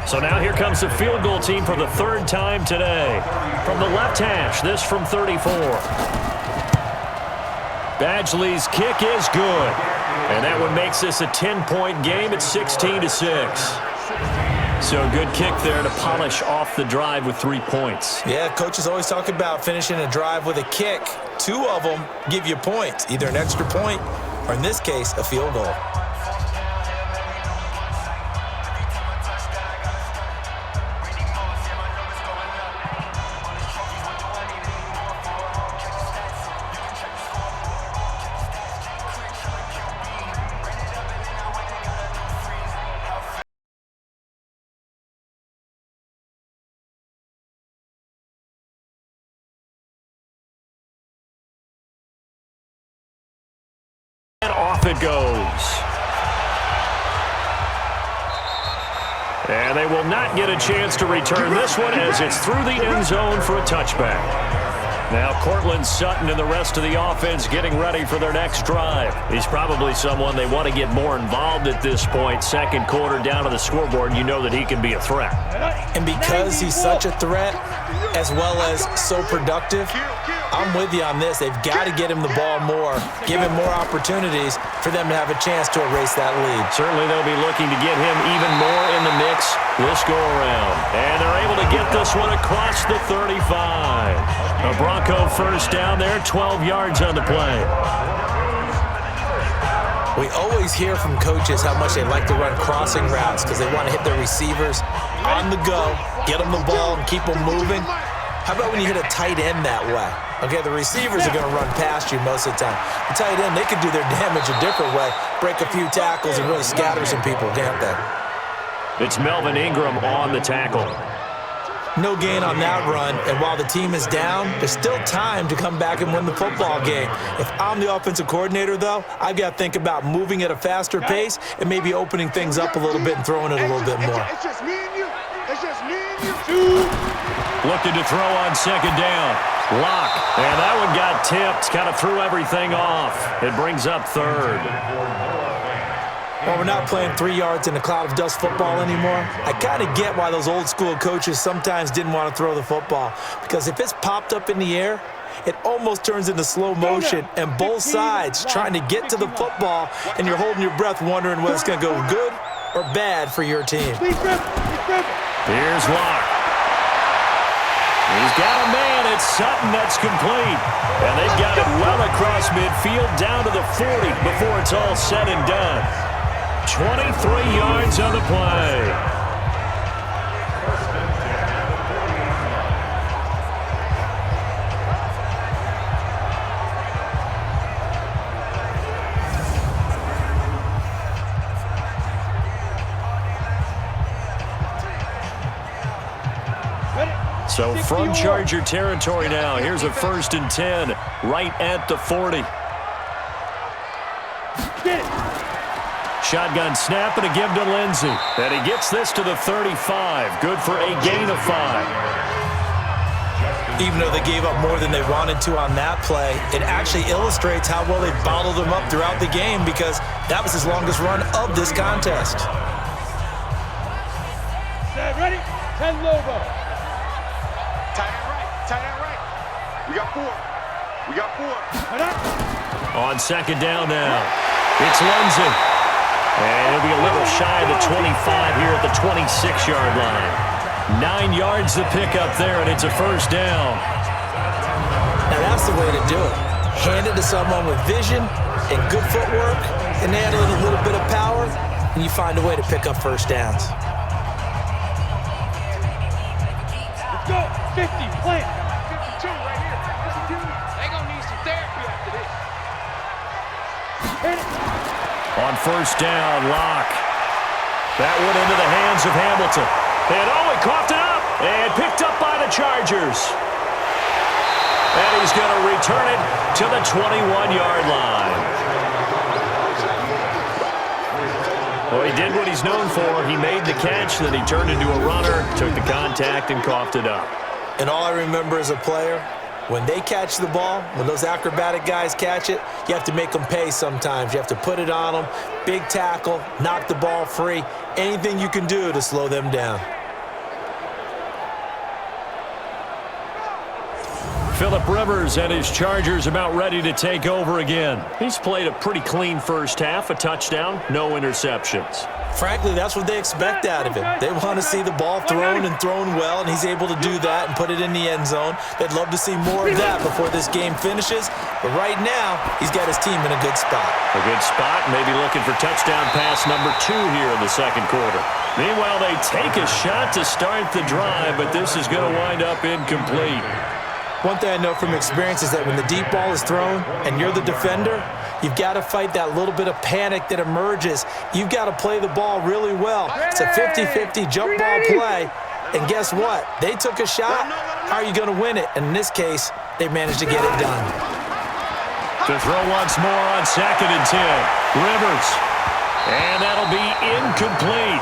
Speaker 3: So now here comes the field goal team for the 3rd time today. From the left hash, this from 34. Badgley's kick is good. And that one makes this a 10-point game at 16-6. So good kick there to polish off the drive with 3 points.
Speaker 4: Yeah, coaches always talk about finishing a drive with a kick. 2 of them give you points, either an extra point or, in this case, a field goal.
Speaker 3: Off it goes. And they will not get a chance to return this one as it's through the end zone for a touchback. Now Cortland Sutton and the rest of the offense getting ready for their next drive. He's probably someone they want to get more involved at this point. 2nd quarter down to the scoreboard, you know that he can be a threat.
Speaker 4: And because he's such a threat, as well as so productive, I'm with you on this. They've got to get him the ball more, give him more opportunities for them to have a chance to erase that lead.
Speaker 3: Certainly they'll be looking to get him even more in the mix this go-around. And they're able to get this one across the 35. A Bronco first down there, 12 yards on the play.
Speaker 4: We always hear from coaches how much they like to run crossing routes because they want to hit their receivers on the go, get them the ball, and keep them moving. How about when you hit a tight end that way? Okay, the receivers are going to run past you most of the time. The tight end, they can do their damage a different way, break a few tackles and really scatter some people, can't they?
Speaker 3: It's Melvin Ingram on the tackle.
Speaker 4: No gain on that run, and while the team is down, there's still time to come back and win the football game. If I'm the offensive coordinator, though, I've got to think about moving at a faster pace and maybe opening things up a little bit and throwing it a little bit more.
Speaker 7: It's just me and you. It's just me and you.
Speaker 3: Looking to throw on 2nd down. Lock. And that one got tipped. Kind of threw everything off. It brings up 3rd.
Speaker 4: Well, we're not playing 3 yards in a cloud of dust football anymore. I kind of get why those old school coaches sometimes didn't want to throw the football. Because if it's popped up in the air, it almost turns into slow motion, and both sides trying to get to the football, and you're holding your breath wondering whether it's going to go good or bad for your team.
Speaker 3: Here's Locke. He's got a man. It's Sutton that's complete. And they've got it well across midfield down to the 40 before it's all said and done. 23 yards on the play. So from Charger territory now, here's a 1st and 10 right at the 40. Shotgun snap and a give to Lindsey. And he gets this to the 35. Good for a gain of 5.
Speaker 4: Even though they gave up more than they wanted to on that play, it actually illustrates how well they bottled them up throughout the game because that was his longest run of this contest.
Speaker 5: Set, ready? 10 logo.
Speaker 7: Tight end right. We got 4.
Speaker 3: On 2nd down now, it's Lindsey. And it'll be a little shy of the 25 here at the 26-yard line. 9 yards to pick up there, and it's a 1st down.
Speaker 4: Now that's the way to do it. Hand it to someone with vision and good footwork, and add in a little bit of power, and you find a way to pick up 1st downs.
Speaker 5: Let's go. 50, plant. 52 right here. 52. They gonna need some therapy after this. Hit it.
Speaker 3: On first down, Locke. That one into the hands of Hamilton. And he coughed it up and picked up by the Chargers. And he's going to return it to the 21-yard line. Well, he did what he's known for. He made the catch, then he turned into a runner, took the contact, and coughed it up.
Speaker 4: And all I remember as a player, when they catch the ball, when those acrobatic guys catch it, you have to make them pay sometimes. You have to put it on them, big tackle, knock the ball free, anything you can do to slow them down.
Speaker 3: Phillip Rivers and his Chargers about ready to take over again. He's played a pretty clean first half, a touchdown, no interceptions.
Speaker 4: Frankly, that's what they expect out of him. They want to see the ball thrown and thrown well, and he's able to do that and put it in the end zone. They'd love to see more of that before this game finishes, but right now, he's got his team in a good spot.
Speaker 3: A good spot, maybe looking for touchdown pass number 2 here in the second quarter. Meanwhile, they take a shot to start the drive, but this is going to wind up incomplete.
Speaker 4: One thing I know from experience is that when the deep ball is thrown and you're the defender, you've got to fight that little bit of panic that emerges. You've got to play the ball really well. It's a 50-50 jump ball play. And guess what? They took a shot. How are you going to win it? And in this case, they managed to get it done.
Speaker 3: To throw once more on 2nd and 10. Rivers. And that'll be incomplete.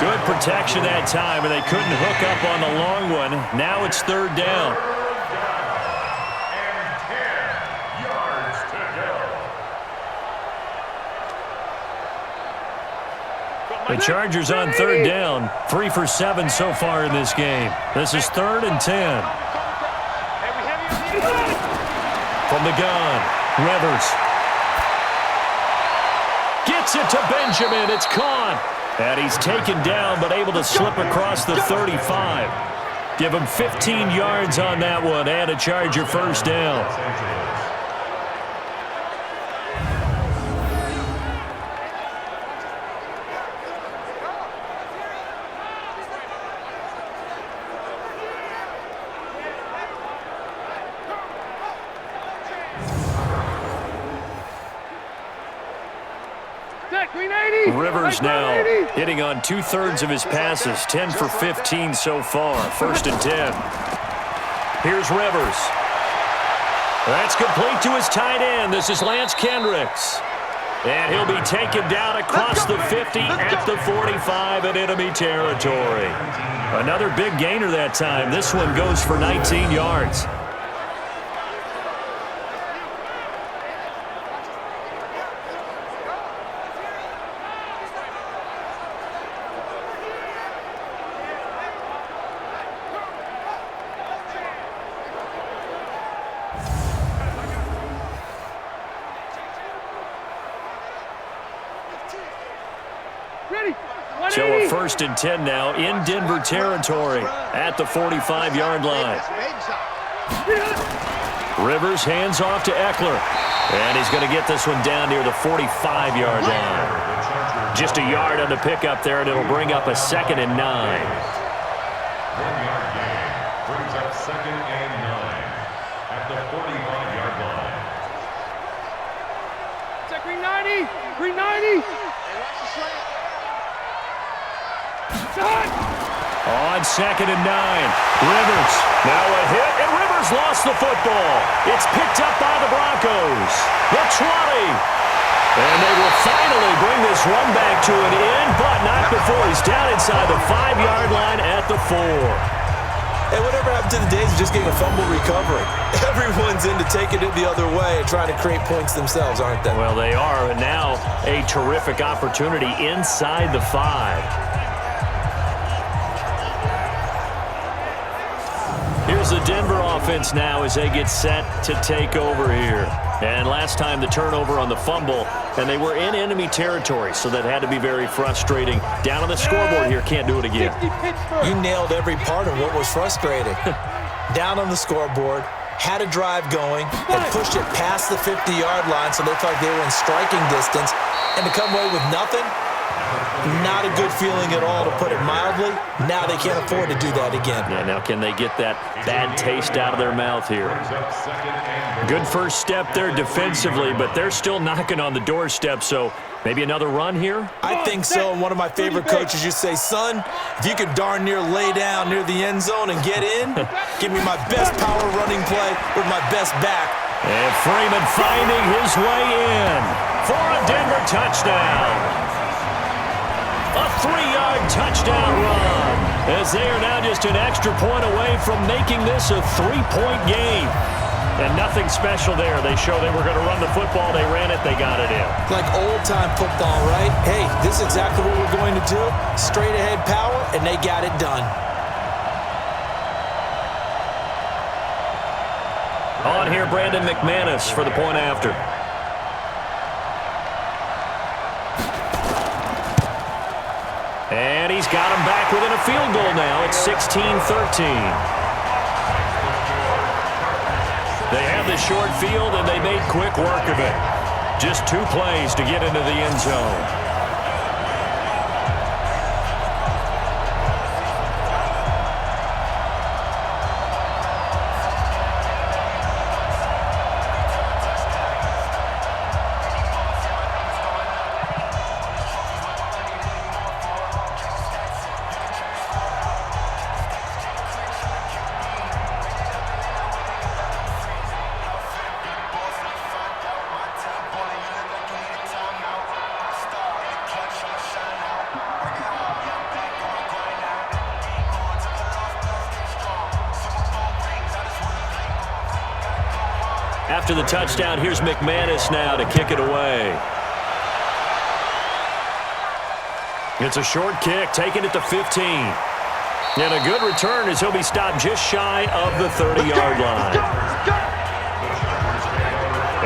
Speaker 3: Good protection that time, and they couldn't hook up on the long one. Now it's 3rd down. The Chargers on 3rd down, 3 for 7 so far in this game. This is 3rd and 10. From the gun, Rivers. Gets it to Benjamin, it's caught. And he's taken down, but able to slip across the 35. Give him 15 yards on that one, and a Charger first down. Rivers now hitting on 2/3 of his passes, 10 for 15 so far. 1st and 10. Here's Rivers. That's complete to his tight end. This is Lance Kendricks. And he'll be taken down across the 50 at the 45 in enemy territory. Another big gainer that time. This one goes for 19 yards. So a 1st and 10 now in Denver territory at the 45-yard line. Rivers hands off to Eckler. And he's going to get this one down near the 45-yard line. Just a yard on the pickup there, and it'll bring up a 2nd and 9.
Speaker 6: 1-yard gain brings up 2nd and 9 at the 45-yard line.
Speaker 5: Check green 90. Green 90.
Speaker 3: On 2nd and 9, Rivers. Now a hit, and Rivers lost the football. It's picked up by the Broncos. The 20. And they will finally bring this one back to an end, but not before he's down inside the 5-yard line at the 4.
Speaker 4: Hey, whatever happened to the days of just getting a fumble recovery? Everyone's into taking it the other way and trying to create points themselves, aren't they?
Speaker 3: Well, they are, and now a terrific opportunity inside the 5. Here's the Denver offense now as they get set to take over here. And last time the turnover on the fumble, and they were in enemy territory, so that had to be very frustrating. Down on the scoreboard here, can't do it again.
Speaker 4: You nailed every part of what was frustrating. Down on the scoreboard, had a drive going, and pushed it past the 50-yard line so they felt like they were in striking distance. And to come away with nothing, Not a good feeling at all, to put it mildly. Now they can't afford to do that again.
Speaker 3: Yeah, now can they get that bad taste out of their mouth here? Good first step there defensively, but they're still knocking on the doorstep, so maybe another run here?
Speaker 4: I think so, and one of my favorite coaches used to say, son, if you can darn near lay down near the end zone and get in, give me my best power running play with my best back.
Speaker 3: And Freeman finding his way in for a Denver touchdown. A 3-yard touchdown run, as they are now just an extra point away from making this a 3-point game. And nothing special there. They show they were going to run the football. They ran it. They got it in.
Speaker 4: Like old-time football, right? Hey, this is exactly what we're going to do. Straight-ahead power, and they got it done.
Speaker 3: On here, Brandon McManus for the point after. And he's got him back within a field goal now. It's 16-13. They have the short field, and they made quick work of it. Just 2 plays to get into the end zone. After the touchdown, here's McManus now to kick it away. It's a short kick, taking it to 15. And a good return as he'll be stopped just shy of the 30-yard line.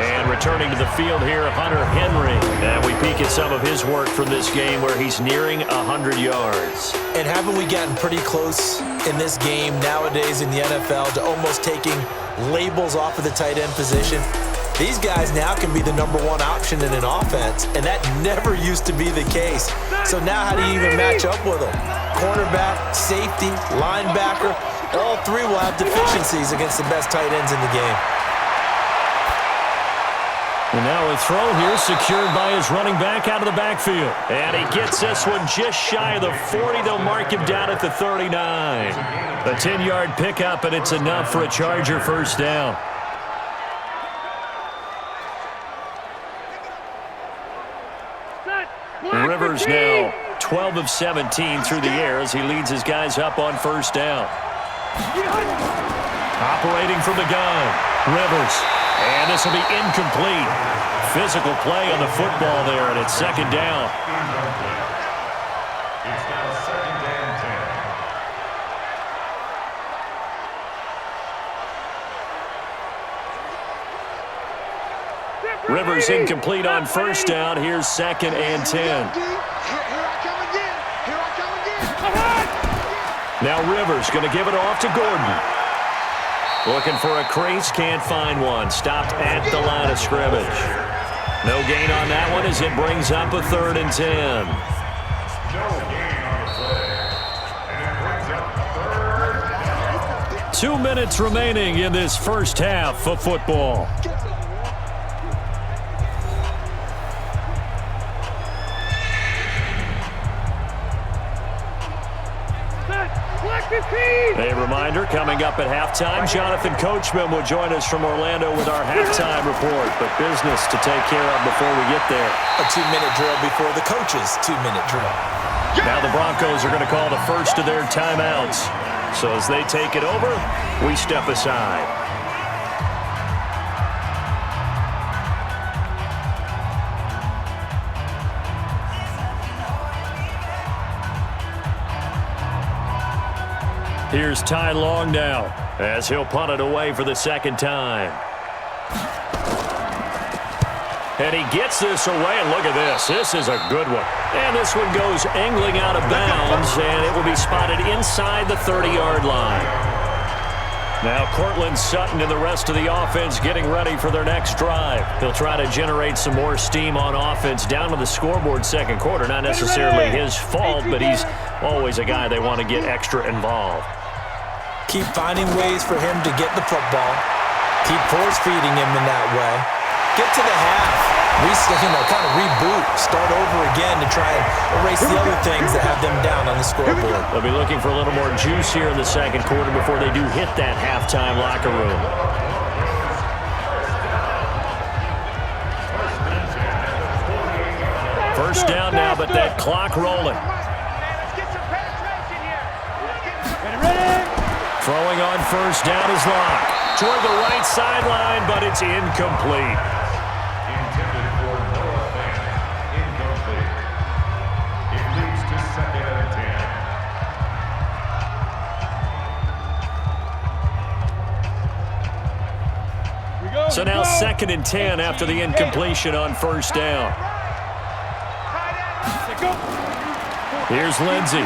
Speaker 3: And returning to the field here, Hunter Henry. And we peek at some of his work from this game where he's nearing 100 yards.
Speaker 4: And haven't we gotten pretty close in this game nowadays in the NFL to almost taking labels off of the tight end position? These guys now can be the #1 option in an offense, and that never used to be the case. So now how do you even match up with them? Cornerback, safety, linebacker, all 3 will have deficiencies against the best tight ends in the game.
Speaker 3: And now a throw here secured by his running back out of the backfield. And he gets this one just shy of the 40. They'll mark him down at the 39. A 10-yard pickup, and it's enough for a Charger first down. Rivers now 12 of 17 through the air as he leads his guys up on first down. Operating from the gun, Rivers. And this will be incomplete. Physical play on the football there, and it's second down.
Speaker 6: It's now second and 10.
Speaker 3: Rivers incomplete on first down. Here's second and 10.
Speaker 5: Here I come again.
Speaker 3: Now Rivers going to give it off to Gordon. Looking for a crease, can't find one. Stopped at the line of scrimmage. No gain on that one as it brings up a 3rd and 10.
Speaker 6: No gain on the play. And it brings up 3rd down.
Speaker 3: 2 minutes remaining in this first half of football. A reminder, coming up at halftime, Jonathan Coachman will join us from Orlando with our halftime report, but business to take care of before we get there.
Speaker 4: A 2-minute drill before the coach's 2-minute drill.
Speaker 3: Now the Broncos are going to call the first of their timeouts. So as they take it over, we step aside. Here's Ty Long now as he'll punt it away for the second time. And he gets this away, and look at this. This is a good one. And this one goes angling out of bounds, and it will be spotted inside the 30-yard line. Now Cortland Sutton and the rest of the offense getting ready for their next drive. He'll try to generate some more steam on offense down to the scoreboard second quarter. Not necessarily his fault, but he's always a guy they want to get extra involved.
Speaker 4: Keep finding ways for him to get the football. Keep force-feeding him in that way. Get to the half. Kind of reboot. Start over again to try and erase the other things that have them down on the scoreboard.
Speaker 3: They'll be looking for a little more juice here in the second quarter before they do hit that halftime locker room. First down now, but that clock rolling. Throwing on first down is Locke. Toward the right sideline, but it's incomplete.
Speaker 6: Intended for Noah Fant. Incomplete. It leads to 2nd and 10.
Speaker 3: So now 2nd and 10 after the incompletion on first down. Here's Lindsey.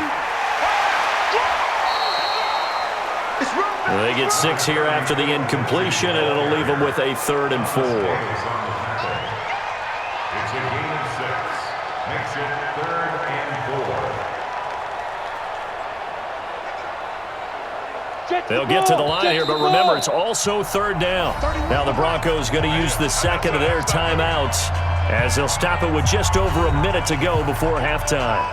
Speaker 3: They get 6 here after the incompletion, and it'll leave them with a 3rd and 4.
Speaker 6: It's a gain of 6. Makes it 3rd and 4.
Speaker 3: They'll get to the line here, but remember, it's also 3rd down. Now the Broncos going to use the second of their timeouts as they'll stop it with just over a minute to go before halftime.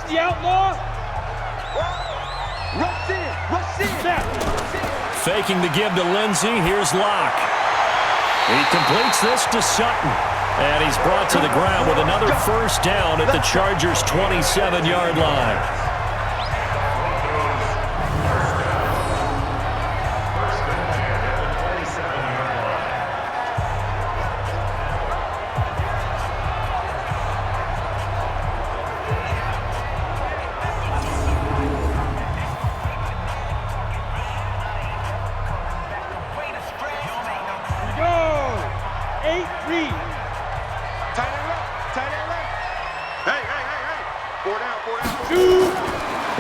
Speaker 5: The outlaw.
Speaker 3: Faking the give to Lindsey. Here's Locke. He completes this to Sutton. And he's brought to the ground with another first down at the Chargers' 27-yard line.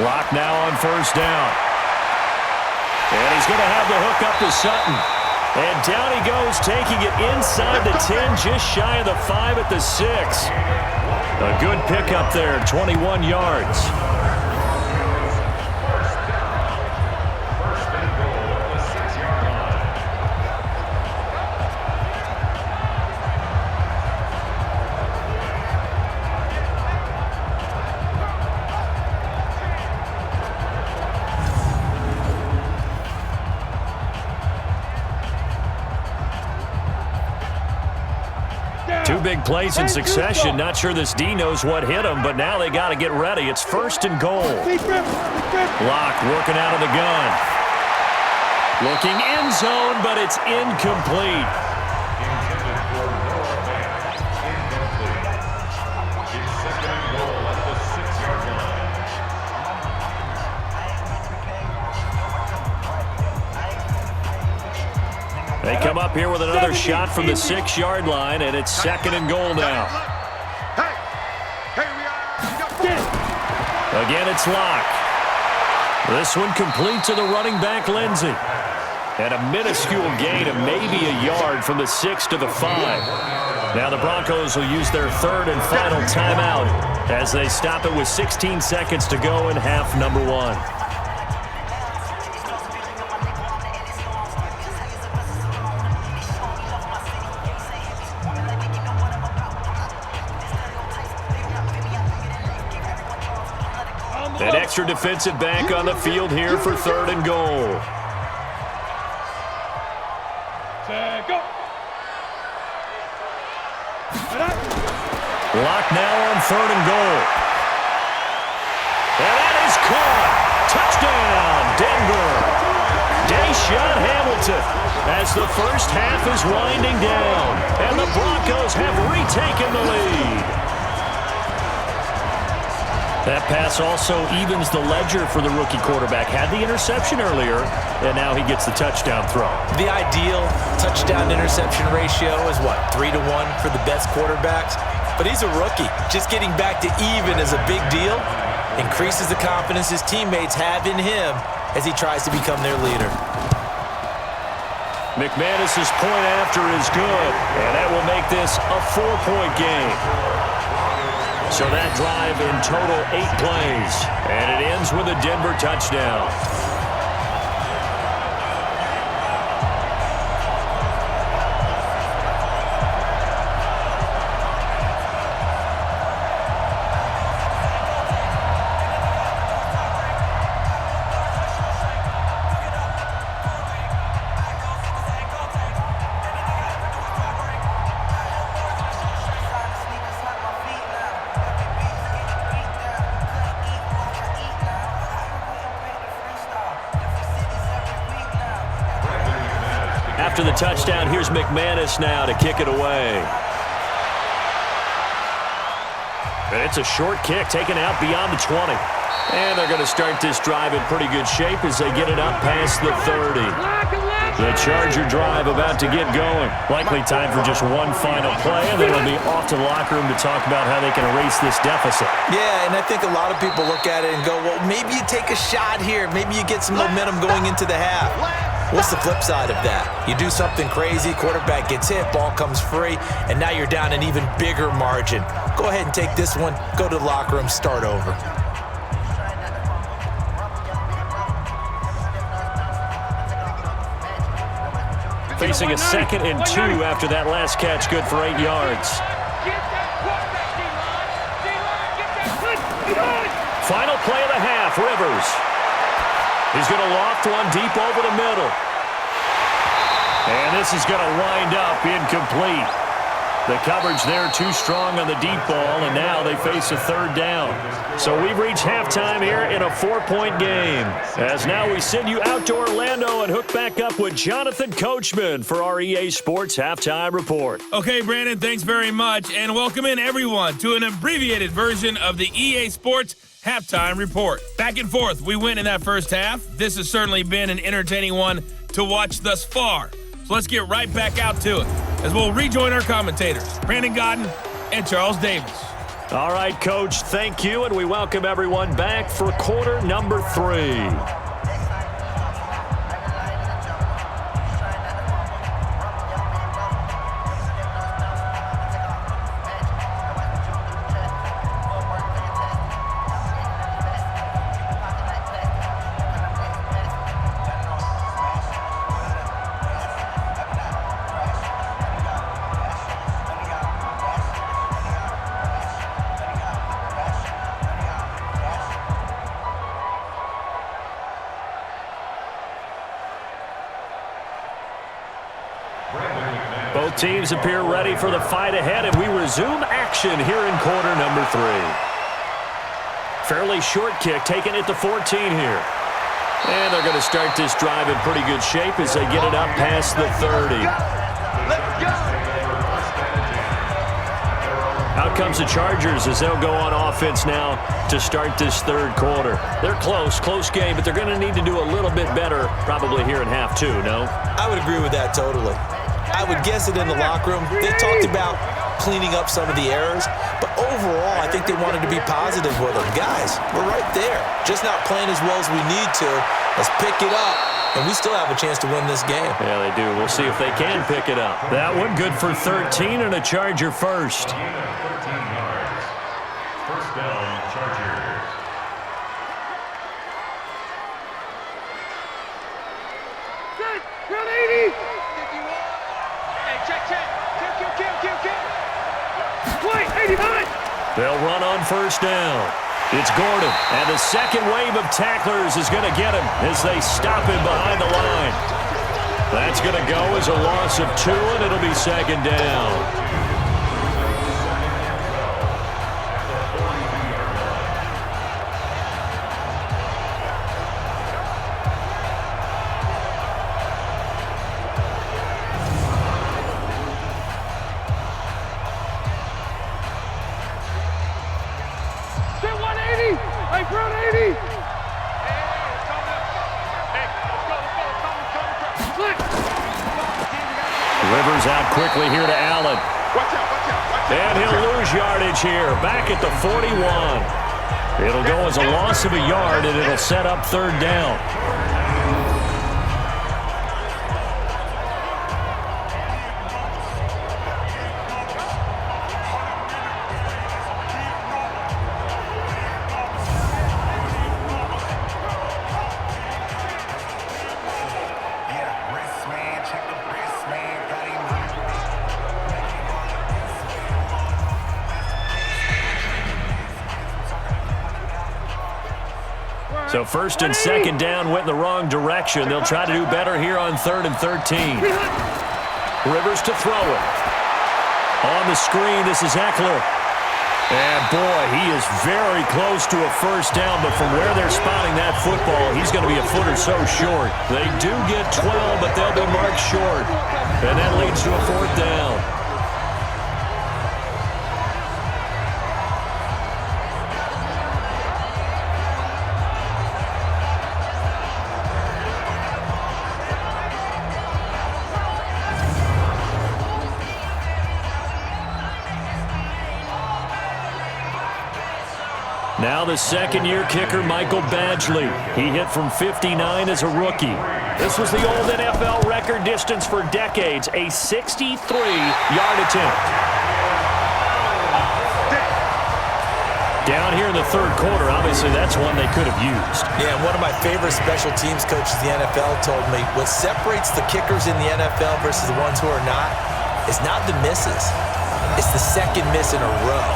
Speaker 3: Locke now on first down. And he's going to have the hook up to Sutton. And down he goes, taking it inside the 10, just shy of the 5 at the 6. A good pickup there, 21 yards. Two big plays in succession. Not sure this D knows what hit him, but now they got to get ready. It's 1st and goal. Locke working out of the gun. Looking end zone, but it's incomplete.
Speaker 6: Intended for Noah Fant. Incomplete. It's 2nd and goal at the 6-yard line.
Speaker 3: They come up here with another shot from the 6-yard line, and it's 2nd and goal now. Again, it's Locke. This one complete to the running back, Lindsey. And a minuscule gain of maybe a yard from the 6 to the 5. Now the Broncos will use their 3rd and final timeout as they stop it with 16 seconds to go in half number 1. An extra defensive back on the field here for 3rd and goal. Locke now on 3rd and goal. And that is caught. Touchdown, Denver. Deshaun Hamilton as the first half is winding down. And the Broncos have retaken the lead. That pass also evens the ledger for the rookie quarterback. Had the interception earlier, and now he gets the touchdown throw.
Speaker 4: The ideal touchdown-interception ratio is, what, 3-1 for the best quarterbacks? But he's a rookie. Just getting back to even is a big deal. Increases the confidence his teammates have in him as he tries to become their leader.
Speaker 3: McManus's point after is good, and that will make this a 4-point game. So that drive in total 8 plays, and it ends with a Denver touchdown. After the touchdown, here's McManus now to kick it away. And it's a short kick taken out beyond the 20. And they're going to start this drive in pretty good shape as they get it up past the 30. The Charger drive about to get going. Likely time for just one final play, and then it'll be off to the locker room to talk about how they can erase this deficit.
Speaker 4: Yeah, and I think a lot of people look at it and go, well, maybe you take a shot here. Maybe you get some momentum going into the half. What's the flip side of that? You do something crazy, quarterback gets hit, ball comes free, and now you're down an even bigger margin. Go ahead and take this one, go to the locker room, start over.
Speaker 3: Facing a 2nd and 2 after that last catch, good for 8 yards. Final play of the half, Rivers. He's going to loft one deep over the middle. And this is going to wind up incomplete. The coverage there too strong on the deep ball, and now they face a 3rd down. So we've reached halftime here in a 4-point game. As now we send you out to Orlando and hook back up with Jonathan Coachman for our EA Sports Halftime Report.
Speaker 2: Okay, Brandon, thanks very much, and welcome in everyone to an abbreviated version of the EA Sports Halftime Report. Back and forth, we win in that first half. This has certainly been an entertaining one to watch thus far. So let's get right back out to it as we'll rejoin our commentators, Brandon Godden and Charles Davis.
Speaker 3: All right, Coach, thank you, and we welcome everyone back for quarter number 3. Both teams appear ready for the fight ahead, and we resume action here in quarter number 3. Fairly short kick taken at the 14 here. And they're going to start this drive in pretty good shape as they get it up past the 30. Out comes the Chargers as they'll go on offense now to start this 3rd quarter. They're close game, but they're going to need to do a little bit better probably here in half 2, no?
Speaker 4: I would agree with that totally. I would guess it in the locker room. They talked about cleaning up some of the errors, but overall, I think they wanted to be positive with them. Guys, we're right there. Just not playing as well as we need to. Let's pick it up, and we still have a chance to win this game.
Speaker 3: Yeah, they do. We'll see if they can pick it up. That one good for 13 and a Charger first.
Speaker 6: 13 yards. First down, Chargers.
Speaker 5: Round 80. Hey, check. Kill. Wait, 89.
Speaker 3: They'll run on first down. It's Gordon, and the second wave of tacklers is going to get him as they stop him behind the line. That's going to go as a loss of 2, and it'll be 2nd down.
Speaker 5: Hey, front 80!
Speaker 3: Rivers out quickly here to Allen. And he'll lose yardage here, back at the 41. It'll go as a loss of a yard, and it'll set up third down. So first and second down went in the wrong direction. They'll try to do better here on 3rd and 13. Rivers to throw it. On the screen, this is Eckler. And boy, he is very close to a first down, but from where they're spotting that football, he's going to be a foot or so short. They do get 12, but they'll be marked short. And that leads to a 4th down. Now the second-year kicker, Michael Badgley. He hit from 59 as a rookie. This was the old NFL record distance for decades, a 63-yard attempt. Down here in the third quarter, obviously that's one they could have used.
Speaker 4: Yeah, one of my favorite special teams coaches in the NFL told me what separates the kickers in the NFL versus the ones who are not is not the misses. It's the second miss in a row.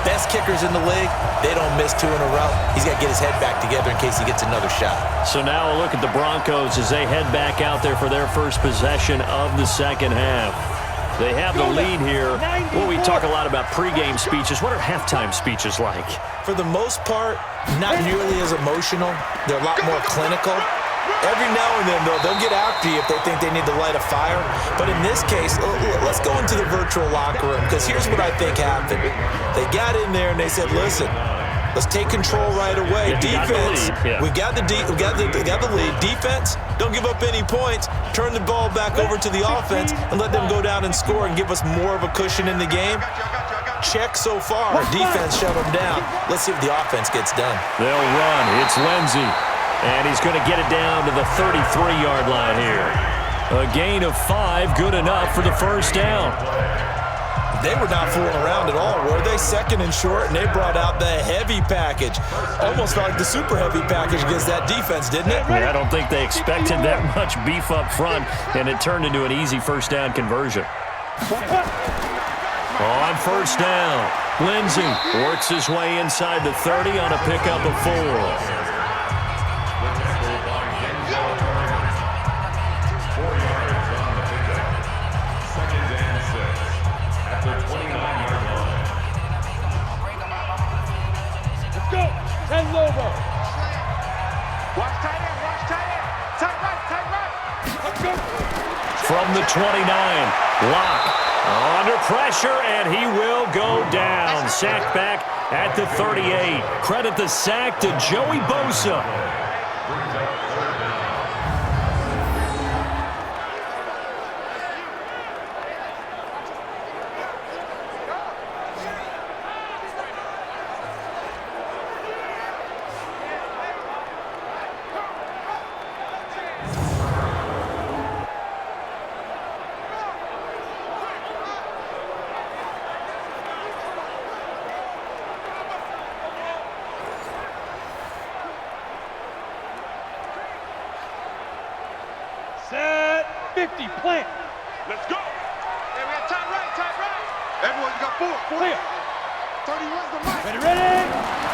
Speaker 4: Best kickers in the league, they don't miss 2 in a row. He's got to get his head back together in case he gets another shot.
Speaker 3: So now a look at the Broncos as they head back out there for their first possession of the second half. They have the lead here. Well, we talk a lot about pregame speeches. What are halftime speeches like?
Speaker 4: For the most part, not nearly as emotional. They're a lot more clinical. Every now and then, though, they'll get after you if they think they need to light a fire. But in this case, let's go into the virtual locker room, because here's what I think happened. They got in there and they said, listen, let's take control right away. Defense, we got the lead. Defense, don't give up any points. Turn the ball back over to the offense and let them go down and score and give us more of a cushion in the game. Check so far. Defense shut them down. Let's see if the offense gets done.
Speaker 3: They'll run. It's Lindsey. And he's going to get it down to the 33-yard line here. A gain of 5, good enough for the first down.
Speaker 4: They were not fooling around at all, were they? Second and short, and they brought out the heavy package. Almost like the super heavy package against that defense, didn't it?
Speaker 3: Yeah, I don't think they expected that much beef up front, and it turned into an easy first down conversion. On first down, Lindsey works his way inside the 30 on a pickup of 4. From the 29, Locke under pressure, and he will go down. Sacked back at the 38. Credit the sack to Joey Bosa.
Speaker 5: Set 50, plant.
Speaker 7: Let's go. Hey, we got tight right. Everyone, you got 4.
Speaker 5: Clear.
Speaker 7: 31's the mic.
Speaker 5: Ready.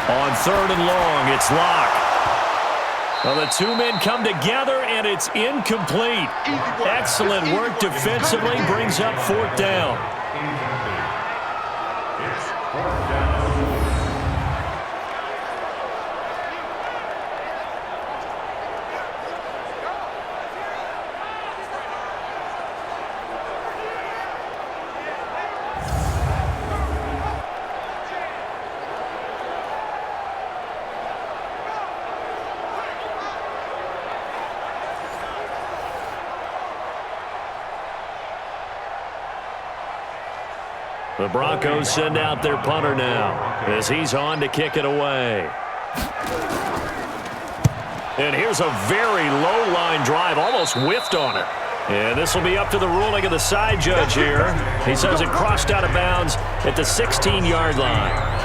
Speaker 3: On 3rd and long, it's Locke. Well, the two men come together, and it's incomplete. Excellent work defensively, brings up 4th down.
Speaker 6: It's 4th down.
Speaker 3: The Broncos send out their punter now as he's on to kick it away. And here's a very low-line drive, almost whiffed on it. And this will be up to the ruling of the side judge here. He says it crossed out of bounds at the 16-yard line.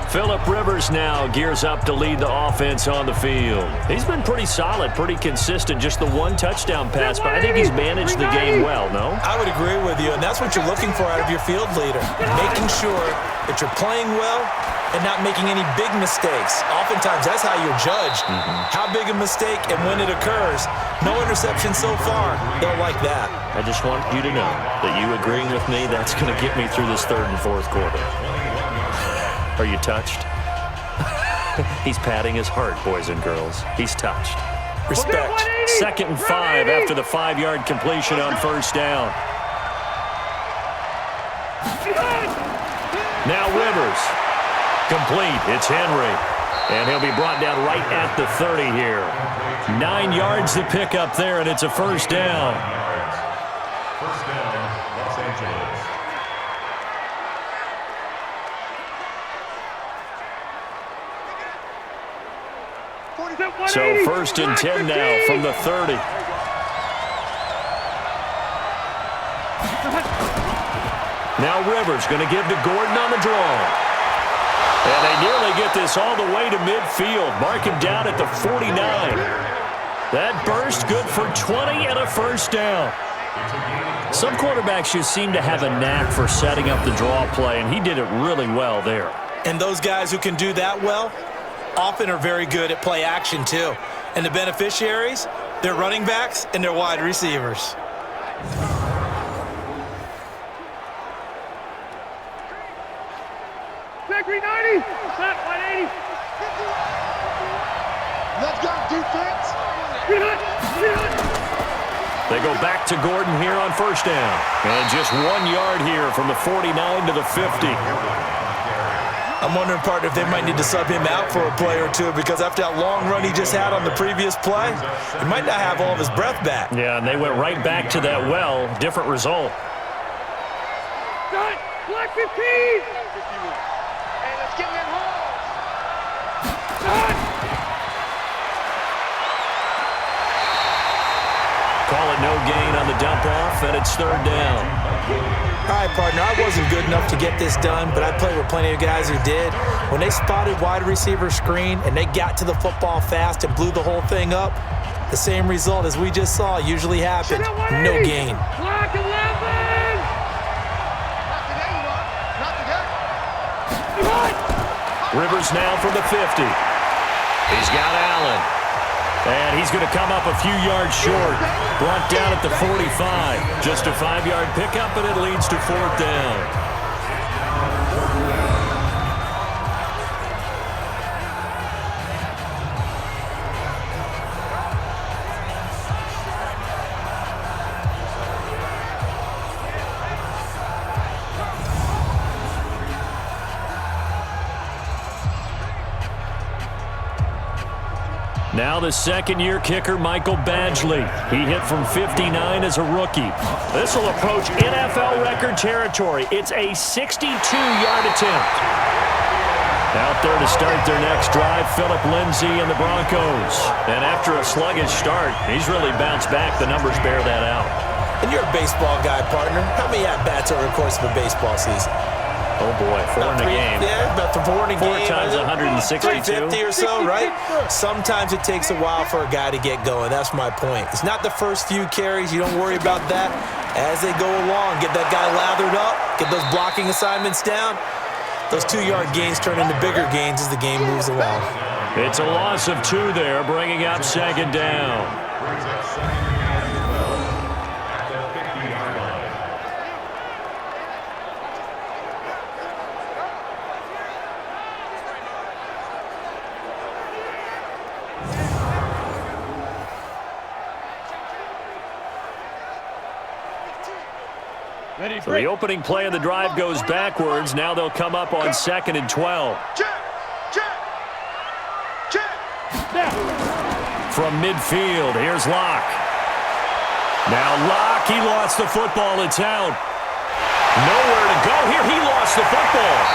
Speaker 3: Phillip Rivers now gears up to lead the offense on the field. He's been pretty solid, pretty consistent, just the one touchdown pass, but I think he's managed the game well, no?
Speaker 4: I would agree with you, and that's what you're looking for out of your field leader, making sure that you're playing well and not making any big mistakes. Oftentimes, that's how you're judged. How big a mistake and when it occurs. No interception so far. Don't like that.
Speaker 3: I just want you to know that you agreeing with me, that's going to get me through this third and fourth quarter. Are you touched? He's patting his heart, boys and girls. He's touched.
Speaker 4: Respect.
Speaker 3: 2nd and 5 after the 5-yard completion on first down. Now Rivers. Complete. It's Henry. And he'll be brought down right at the 30 here. 9 yards to pick up there, and it's a first down.
Speaker 6: First down, Los Angeles.
Speaker 3: So 1st and 10 now from the 30. Now Rivers going to give to Gordon on the draw. And they nearly get this all the way to midfield. Mark him down at the 49. That burst good for 20 and a first down. Some quarterbacks just seem to have a knack for setting up the draw play, and he did it really well there.
Speaker 4: And those guys who can do that well often are very good at play action too. And the beneficiaries, they're running backs and they're wide receivers.
Speaker 5: Back 390. Set 180. Let's go, defense.
Speaker 3: They go back to Gordon here on first down. And just 1 yard here from the 49 to the 50.
Speaker 4: I'm wondering, partner, if they might need to sub him out for a play or two, because after that long run he just had on the previous play, he might not have all of his breath back.
Speaker 3: Yeah, and they went right back to that well. Different result.
Speaker 5: Done. Black 15. Hey, let's get in home. Done.
Speaker 3: Call it no gain on the dump off, and it's third down.
Speaker 4: All right, partner, I wasn't good enough to get this done, but I played with plenty of guys who did. When they spotted wide receiver screen and they got to the football fast and blew the whole thing up, the same result as we just saw usually happened. No gain.
Speaker 5: Block 11. Not today.
Speaker 3: Rivers now from the 50. He's got Allen. And he's going to come up a few yards short. Brought down at the 45. Just a 5-yard pickup, and it leads to fourth down. Now the second-year kicker, Michael Badgley. He hit from 59 as a rookie. This will approach NFL record territory. It's a 62-yard attempt. Out there to start their next drive, Phillip Lindsay and the Broncos. And after a sluggish start, he's really bounced back. The numbers bear that out.
Speaker 4: And you're a baseball guy, partner. How many at-bats over the course of a baseball season?
Speaker 3: Oh, boy, 4 in a game.
Speaker 4: Yeah, about 4 in a game.
Speaker 3: 4 times 162.
Speaker 4: 350 or so, right? Sometimes it takes a while for a guy to get going. That's my point. It's not the first few carries. You don't worry about that. As they go along, get that guy lathered up, get those blocking assignments down. Those 2-yard gains turn into bigger gains as the game moves along.
Speaker 3: It's a loss of 2 there, bringing up second down.
Speaker 6: Brings up second and 12 at the 50-yard line.
Speaker 3: So the opening play of the drive goes backwards. Now they'll come up on 2nd and 12. From midfield, here's Locke. Now Locke, he lost the football. It's out. Nowhere to go here. He lost the football.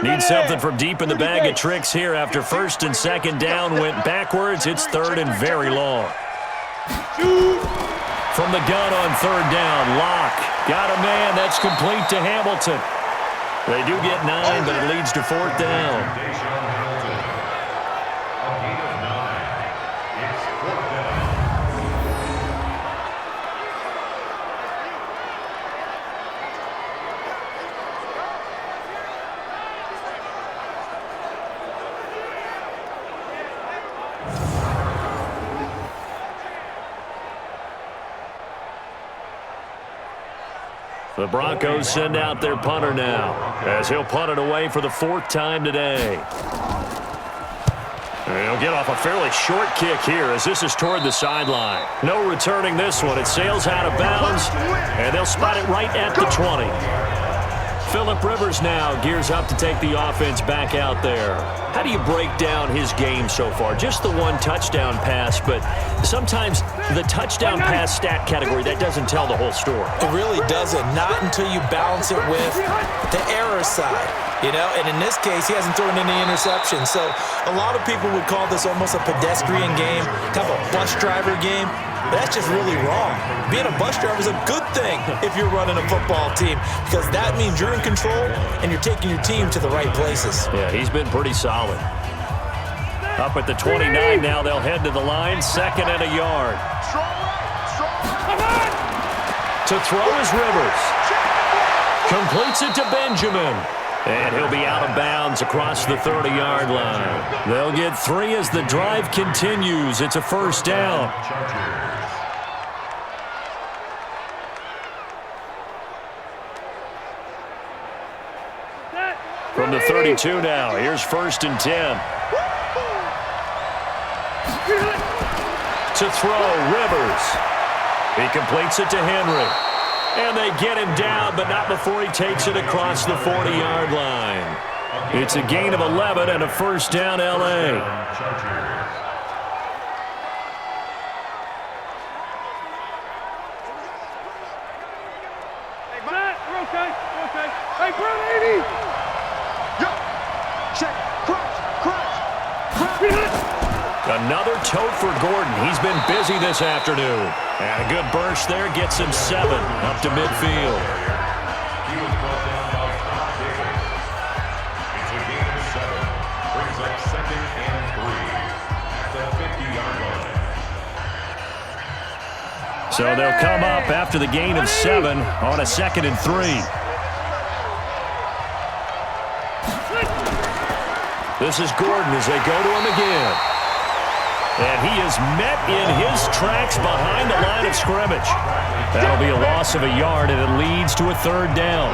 Speaker 3: Need something from deep in the bag of tricks here after first and second down went backwards. It's third and very long. From the gun on third down, Locke got a man. That's complete to Hamilton. They do get 9, but it leads to fourth down. The Broncos send out their punter now, as he'll punt it away for the 4th time today. And he'll get off a fairly short kick here, as this is toward the sideline. No returning this one. It sails out of bounds, and they'll spot it right at the 20. Phillip Rivers now gears up to take the offense back out there. How do you break down his game so far? Just the one touchdown pass, but sometimes the touchdown pass stat category, that doesn't tell the whole story.
Speaker 4: It really doesn't. Not until you balance it with the error side. You know, and in this case, he hasn't thrown any interceptions. So a lot of people would call this almost a pedestrian game, kind of a bus driver game. That's just really wrong. Being a bus driver is a good thing if you're running a football team, because that means you're in control and you're taking your team to the right places.
Speaker 3: Yeah, he's been pretty solid. Up at the 29 now, they'll head to the line, 2nd and a yard. To throw is Rivers. Completes it to Benjamin. And he'll be out of bounds across the 30-yard line. They'll get 3 as the drive continues. It's a first down. From the 32 now, here's 1st and 10. To throw, Rivers. He completes it to Henry. And they get him down, but not before he takes it across the 40-yard line. It's a gain of 11 and a first down, L.A.
Speaker 5: Hey, Matt, we're okay. We're okay. Hey, Brown 80. Yo, check, crunch.
Speaker 3: Another tote for Gordon. He's been busy this afternoon. And a good burst there gets him 7 up to midfield.
Speaker 6: He was brought down by Scott Davis. It's a gain of 7. Brings up 2nd and 3 at the 50-yard line.
Speaker 3: So they'll come up after the gain of 7 on a 2nd and 3. This is Gordon as they go to him again. And he is met in his tracks behind the line of scrimmage. That'll be a loss of a yard, and it leads to a 3rd down.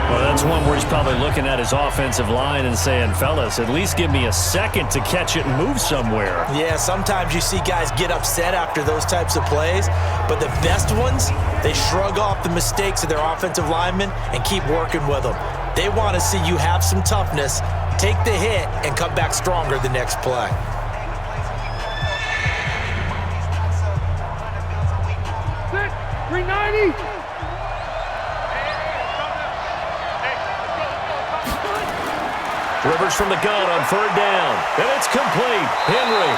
Speaker 3: Well, that's one where he's probably looking at his offensive line and saying, fellas, at least give me a second to catch it and move somewhere.
Speaker 4: Yeah, sometimes you see guys get upset after those types of plays, but the best ones, they shrug off the mistakes of their offensive linemen and keep working with them. They want to see you have some toughness, take the hit, and come back stronger the next play.
Speaker 5: Sit, 390.
Speaker 3: Rivers from the gun on 3rd down. And it's complete. Henry.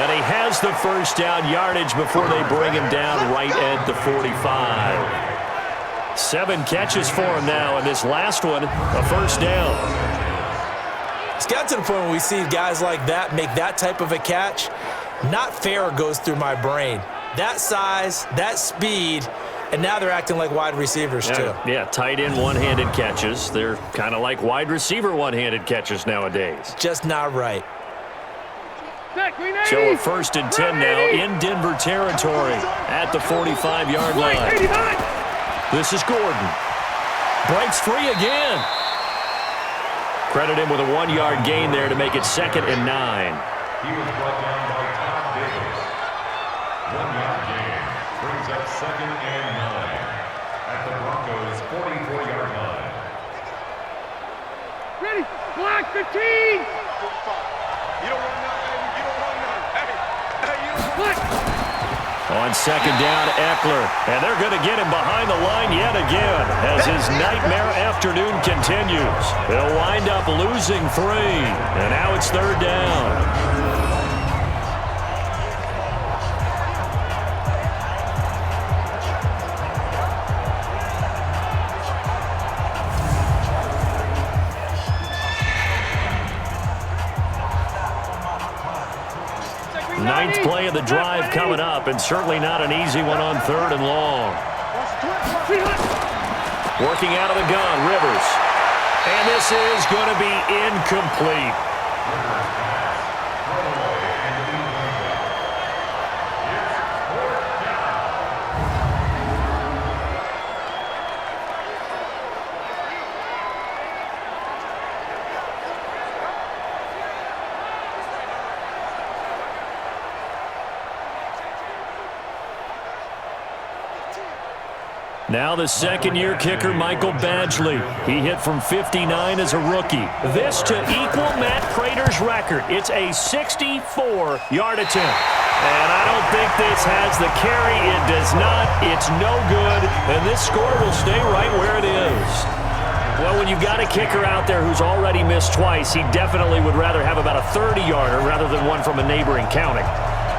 Speaker 3: And he has the first down yardage before they bring him down right at the 45. 7 catches for him now, and this last one, a first down.
Speaker 4: It's got to the point when we see guys like that make that type of a catch, not fair goes through my brain. That size, that speed, and now they're acting like wide receivers too.
Speaker 3: Yeah, tight end one-handed catches. They're kind of like wide receiver one-handed catches nowadays.
Speaker 4: Just not right.
Speaker 3: So a 1st and 10 now in Denver territory at the 45-yard line. This is Gordon. Breaks free again. Credit him with a 1-yard gain there to make it 2nd and 9.
Speaker 6: He was brought down by Todd Davis. 1-yard gain brings up 2nd and 9 at the Broncos' 44-yard line.
Speaker 7: Ready, block 15. You don't run none, baby. You don't run none. Hey, you don't run none.
Speaker 3: On 2nd down, Eckler. And they're going to get him behind the line yet again as his nightmare afternoon continues. They'll wind up losing 3. And now it's 3rd down. Ninth play of the drive coming up, and certainly not an easy one on 3rd and long. Working out of the gun, Rivers. And this is going to be incomplete. Now the second-year kicker, Michael Badgley. He hit from 59 as a rookie. This to equal Matt Prater's record. It's a 64-yard attempt. And I don't think this has the carry. It does not. It's no good. And this score will stay right where it is. Well, when you've got a kicker out there who's already missed twice, he definitely would rather have about a 30-yarder rather than one from a neighboring county.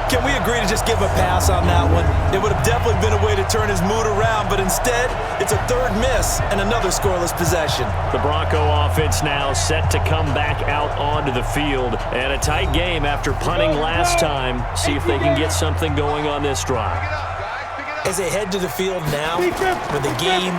Speaker 4: Can we agree to just give him a pass on that one? It would have definitely been a way to turn his mood around, but instead, it's a 3rd miss and another scoreless possession.
Speaker 3: The Bronco offense now set to come back out onto the field. And a tight game after punting last time. See if they can get something going on this drive.
Speaker 4: As they head to the field now, with the game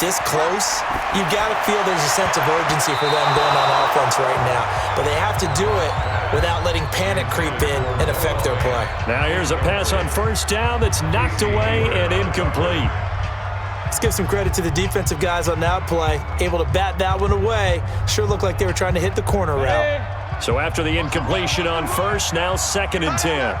Speaker 4: this close, you've got to feel there's a sense of urgency for them going on offense right now. But they have to do it without letting panic creep in and affect their play.
Speaker 3: Now here's a pass on 1st down that's knocked away and incomplete.
Speaker 4: Let's give some credit to the defensive guys on that play. Able to bat that one away. Sure looked like they were trying to hit the corner route.
Speaker 3: So after the incompletion on 1st, now 2nd and 10.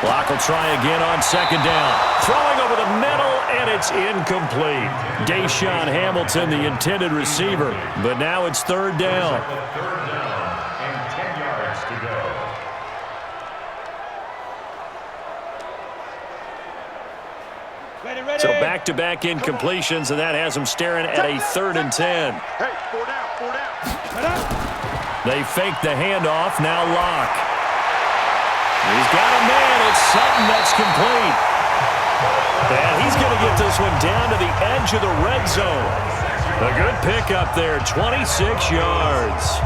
Speaker 3: Block will try again on 2nd down. Throwing over the middle, and it's incomplete. Deshaun Hamilton, the intended receiver. But now it's 3rd down.
Speaker 6: 3rd down and 10 yards to go.
Speaker 7: Ready.
Speaker 3: So back-to-back incompletions, and that has them staring at a 3rd and 10.
Speaker 7: Hey, 4 down.
Speaker 3: They fake the handoff, now Locke. He's got a man. It's Sutton that's complete. And he's going to get this one down to the edge of the red zone. A good pickup there, 26 yards.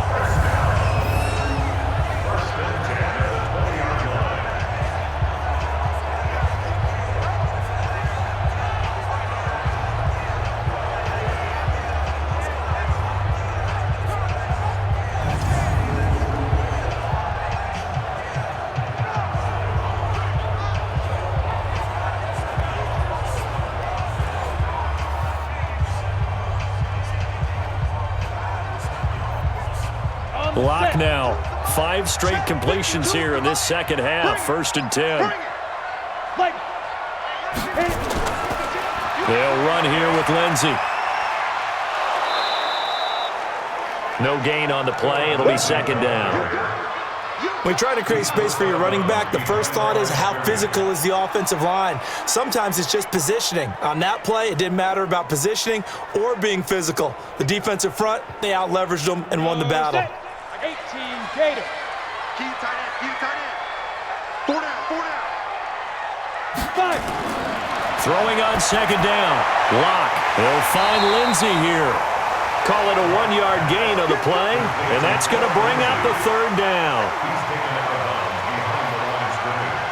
Speaker 3: Block now. 5 straight completions here in this second half. 1st and 10. They'll run here with Lindsey. No gain on the play. It'll be 2nd down.
Speaker 4: When you're trying to create space for your running back, the first thought is how physical is the offensive line. Sometimes it's just positioning. On that play, it didn't matter about positioning or being physical. The defensive front, they out-leveraged them and won the battle.
Speaker 7: 18 Gator. Keep tight end. 4 down. 5.
Speaker 3: Throwing on 2nd down. Locke. They'll find Lindsey here. Call it a 1-yard gain on the play, and that's going to bring up the 3rd down.
Speaker 6: He's picking up the ball behind the line of scrimmage.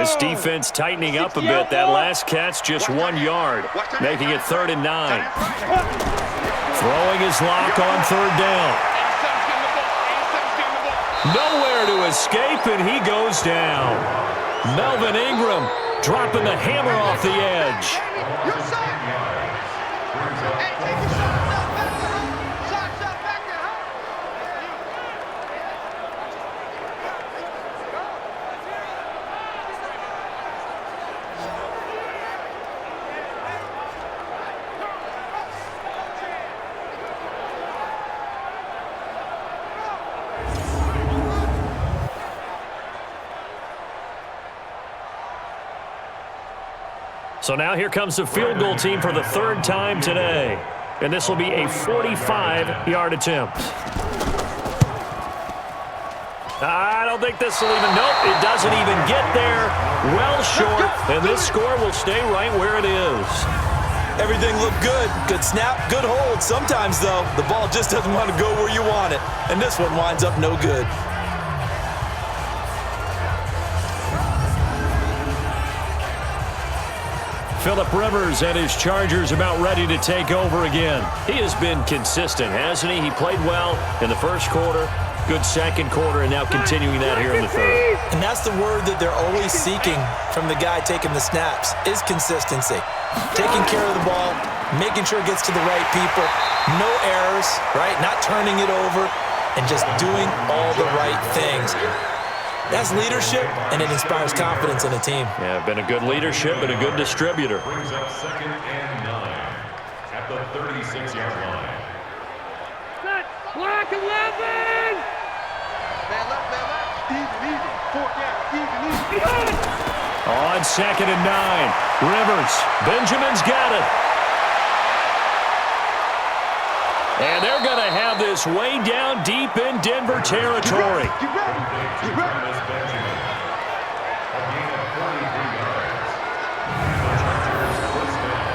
Speaker 3: This defense tightening up a bit. That last catch just 1 yard, making it 3rd and 9. Throwing his lock on 3rd down. Nowhere to escape, and he goes down. Melvin Ingram dropping the hammer off the edge. So now here comes the field goal team for the 3rd time today. And this will be a 45-yard attempt. I don't think this will even, nope, it doesn't even get there. Well short, and this score will stay right where it is.
Speaker 4: Everything looked good. Good snap, good hold. Sometimes, though, the ball just doesn't want to go where you want it. And this one winds up no good.
Speaker 3: Phillip Rivers and his Chargers about ready to take over again. He has been consistent, hasn't he? He played well in the first quarter, good second quarter, and now continuing that here in the 3rd.
Speaker 4: And that's the word that they're always seeking from the guy taking the snaps, is consistency. Taking care of the ball, making sure it gets to the right people, no errors, right? Not turning it over, and just doing all the right things. That's leadership, and it inspires confidence in a team.
Speaker 3: Yeah, been a good leadership and a good distributor.
Speaker 6: Brings up 2nd and 9 at the 36-yard line.
Speaker 5: Set. Block 11. Man left. Easy. 4th down. Easy.
Speaker 3: On 2nd and 9, Rivers. Benjamin's got it. And they're going to have this way down deep in Denver territory.
Speaker 5: Get ready.
Speaker 6: Benjamin. A gain of 43 yards. The Chargers first down.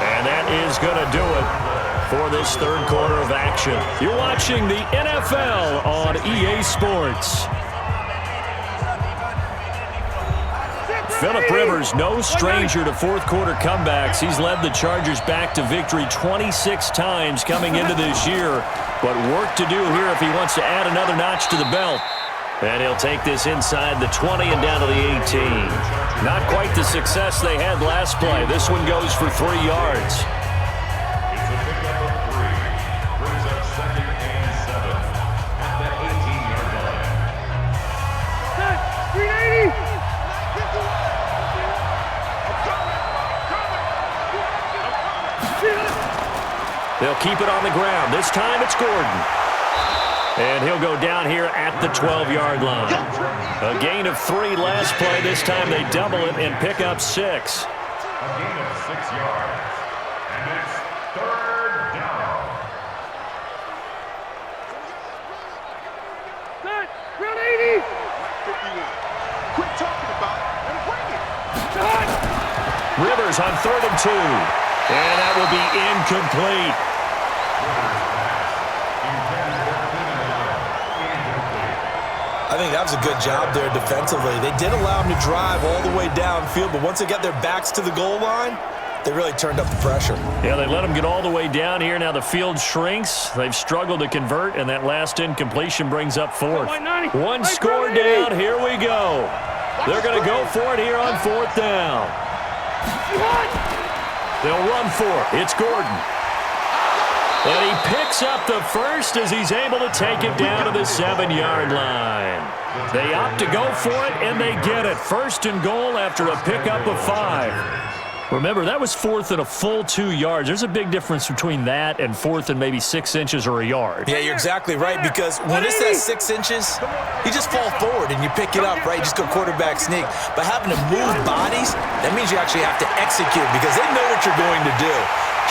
Speaker 3: And that is going to do it for this 3rd quarter of action. You're watching the NFL on EA Sports. Phillip Rivers, no stranger to 4th quarter comebacks. He's led the Chargers back to victory 26 times coming into this year. But work to do here if he wants to add another notch to the belt. And he'll take this inside the 20 and down to the 18. Not quite the success they had last play. This one goes for 3 yards.
Speaker 6: It's a pickup of 3. Brings up 2nd and 7 at the 18-yard line.
Speaker 5: Set. 380.
Speaker 3: They'll keep it on the ground. This time it's Gordon. And he'll go down here at the 12-yard line. A gain of 3 last play. This time they double it and pick up 6.
Speaker 6: A gain of 6 yards. And it's 3rd down.
Speaker 5: Set. Round 80. 51. Quit talking about it and bring it.
Speaker 3: Rivers on 3rd and 2. And that will be incomplete.
Speaker 4: I think that was a good job there defensively. They did allow him to drive all the way downfield, but once they got their backs to the goal line, they really turned up the pressure.
Speaker 3: Yeah, they let him get all the way down here. Now the field shrinks. They've struggled to convert, and that last incompletion brings up 4th. One score down. Here we go. They're going to go for it here on 4th down. They'll run for it. It's Gordon. And he picks up the first as he's able to take it down to the 7-yard line. They opt to go for it, and they get it. 1st and goal after a pickup of 5. Remember, that was 4th and a full 2 yards. There's a big difference between that and 4th and maybe 6 inches or a yard.
Speaker 4: Yeah, you're exactly right, because when it's that 6 inches, you just fall forward and you pick it up, right? You just go quarterback sneak. But having to move bodies, that means you actually have to execute because they know what you're going to do.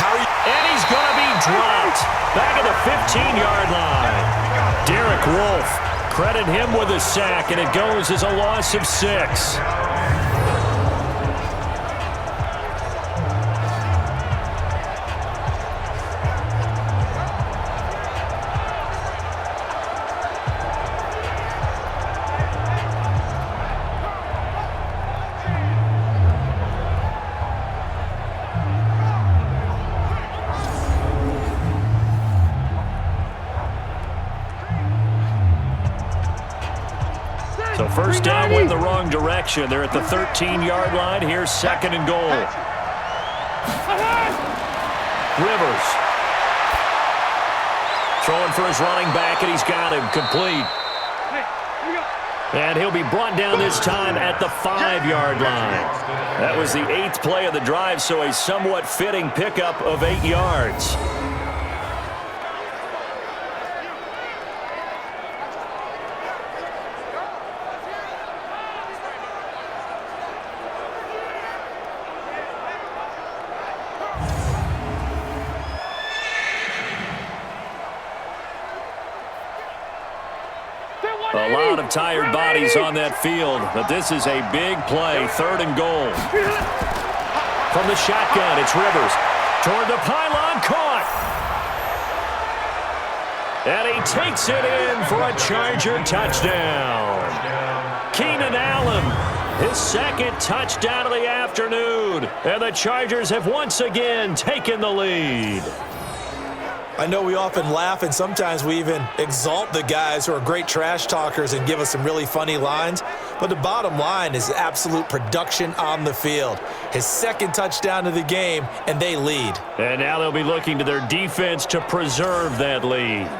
Speaker 3: And he's going to be dropped back at the 15-yard line. Derek Wolfe Credit him with a sack, and it goes as a loss of 6. So first down went the wrong direction. They're at the 13-yard line. Here's 2nd and goal. Rivers. Throwing for his running back, and he's got him complete. And he'll be brought down this time at the 5-yard line. That was the 8th play of the drive, so a somewhat fitting pickup of 8 yards. A lot of tired bodies on that field, but this is a big play, 3rd and goal. From the shotgun, it's Rivers. Toward the pylon, caught. And he takes it in for a Charger touchdown. Keenan Allen, his 2nd touchdown of the afternoon. And the Chargers have once again taken the lead.
Speaker 4: I know we often laugh, and sometimes we even exalt the guys who are great trash talkers and give us some really funny lines. But the bottom line is absolute production on the field. His 2nd touchdown of the game, and they lead.
Speaker 3: And now they'll be looking to their defense to preserve that lead.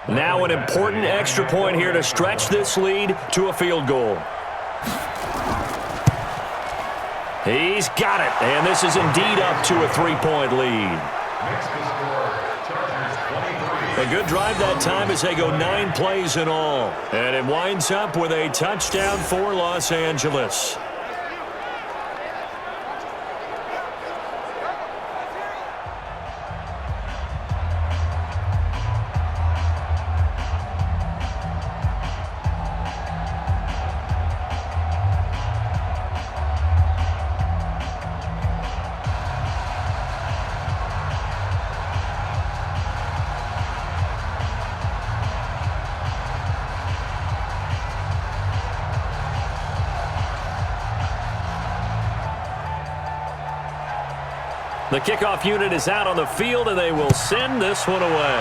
Speaker 3: Now an important extra point here to stretch this lead to a field goal. He's got it, and this is indeed up to a 3-point lead. A good drive that time as they go 9 plays in all. And it winds up with a touchdown for Los Angeles. The kickoff unit is out on the field, and they will send this one away.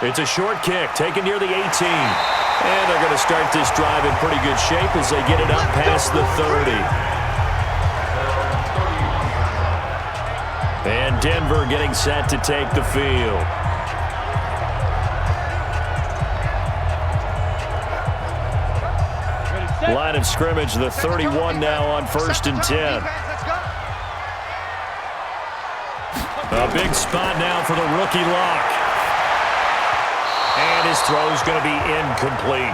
Speaker 3: It's a short kick taken near the 18. And they're going to start this drive in pretty good shape as they get it up past the 30. And Denver getting set to take the field. Line of scrimmage, the 31 now on 1st and 10. A big spot now for the rookie lock. And his throw's going to be incomplete.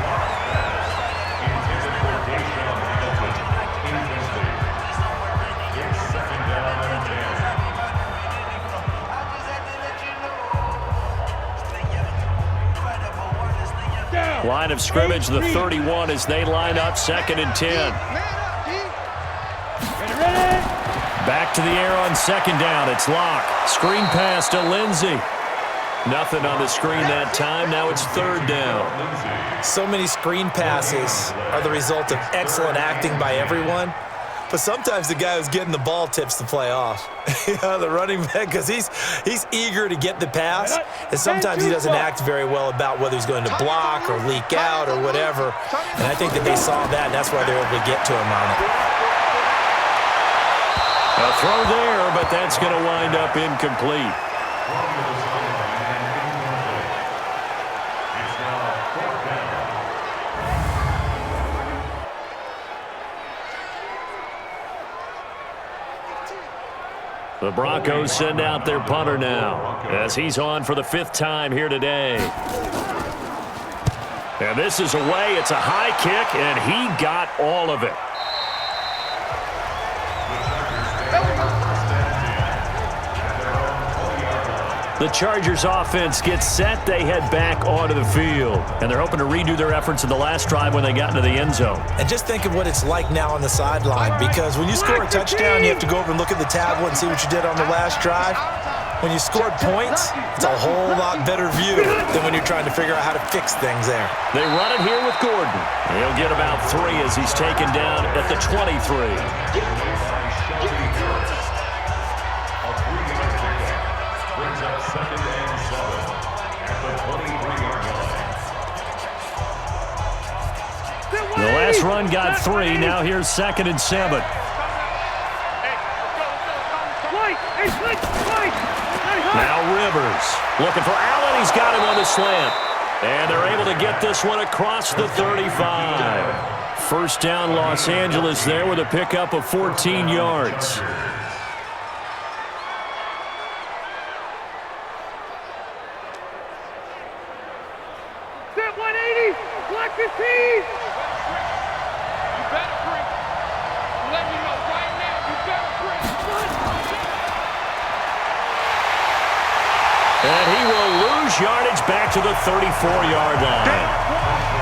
Speaker 3: Line of scrimmage, the 31 as they line up 2nd and 10. Back to the air on 2nd down. It's Locke. Screen pass to Lindsey. Nothing on the screen that time. Now it's 3rd down.
Speaker 4: So many screen passes are the result of excellent acting by everyone. But sometimes the guy who's getting the ball tips the play off. The running back, because he's eager to get the pass, and sometimes he doesn't act very well about whether he's going to block or leak out or whatever. And I think that they saw that, and that's why they're able to get to him on it.
Speaker 3: A throw there, but that's going to wind up incomplete. The Broncos send out their punter now as he's on for the 5th time here today. And this is away. It's a high kick, and he got all of it. The Chargers offense gets set. They head back onto the field. And they're hoping to redo their efforts in the last drive when they got into the end zone.
Speaker 4: And just think of what it's like now on the sideline, because when you score a touchdown, you have to go over and look at the tablet and see what you did on the last drive. When you scored points, it's a whole lot better view than when you're trying to figure out how to fix things there.
Speaker 3: They run it here with Gordon. He'll get about 3 as he's taken down at the 23.
Speaker 6: Brings up 2nd and 7 at the 23-yard line.
Speaker 3: The last run got 3. Now here's 2nd and 7. Now Rivers looking for Allen. He's got him on the slant. And they're able to get this one across the 35. First down, Los Angeles there with a pickup of 14 yards.
Speaker 5: Step 180, black 15. You better bring. Let me know right now. You better bring.
Speaker 3: And he will lose yardage back to the 34-yard line.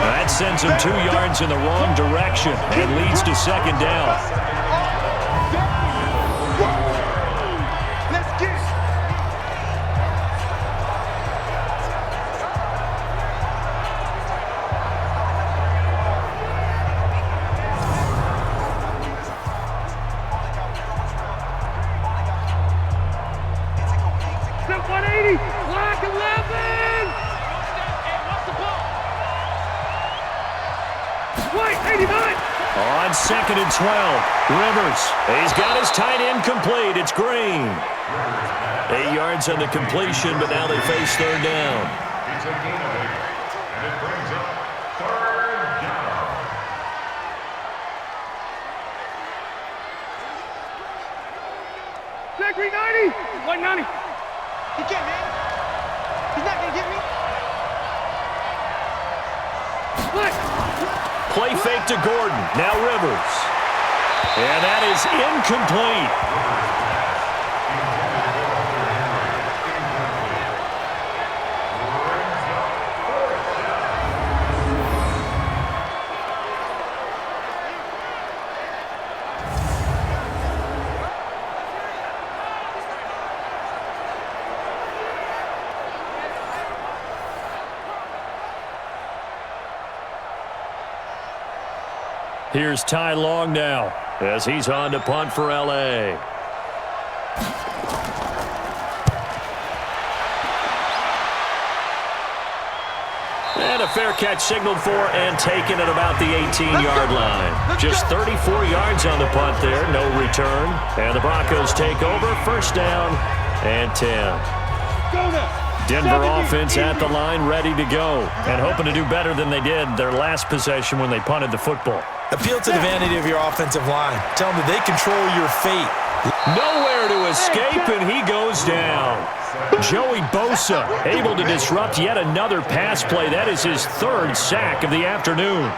Speaker 3: That sends him 2 yards in the wrong direction and leads to 2nd down.
Speaker 7: Let's get it.
Speaker 5: Step 180, black 11. What's the ball? White 89.
Speaker 3: On 2nd and 12, Rivers. He's got his tight end complete. It's Green. 8 yards on the completion, but now they face 3rd down.
Speaker 6: It's a gain of 8, and it brings up 3rd down.
Speaker 5: Black 390, 190. He can't, man. He's not going to get me. What?
Speaker 3: Play fake to Gordon. Now Rivers. And that is incomplete. Here's Ty Long now as he's on to punt for L.A. And a fair catch signaled for and taken at about the 18-yard line. Just 34 yards on the punt there, no return. And the Broncos take over, 1st down and 10.
Speaker 5: Go now.
Speaker 3: Denver offense at the line, ready to go, and hoping to do better than they did their last possession when they punted the football.
Speaker 4: Appeal to the vanity of your offensive line. Tell them that they control your fate.
Speaker 3: Nowhere to escape, and he goes down. Joey Bosa able to disrupt yet another pass play. That is his 3rd sack of the afternoon.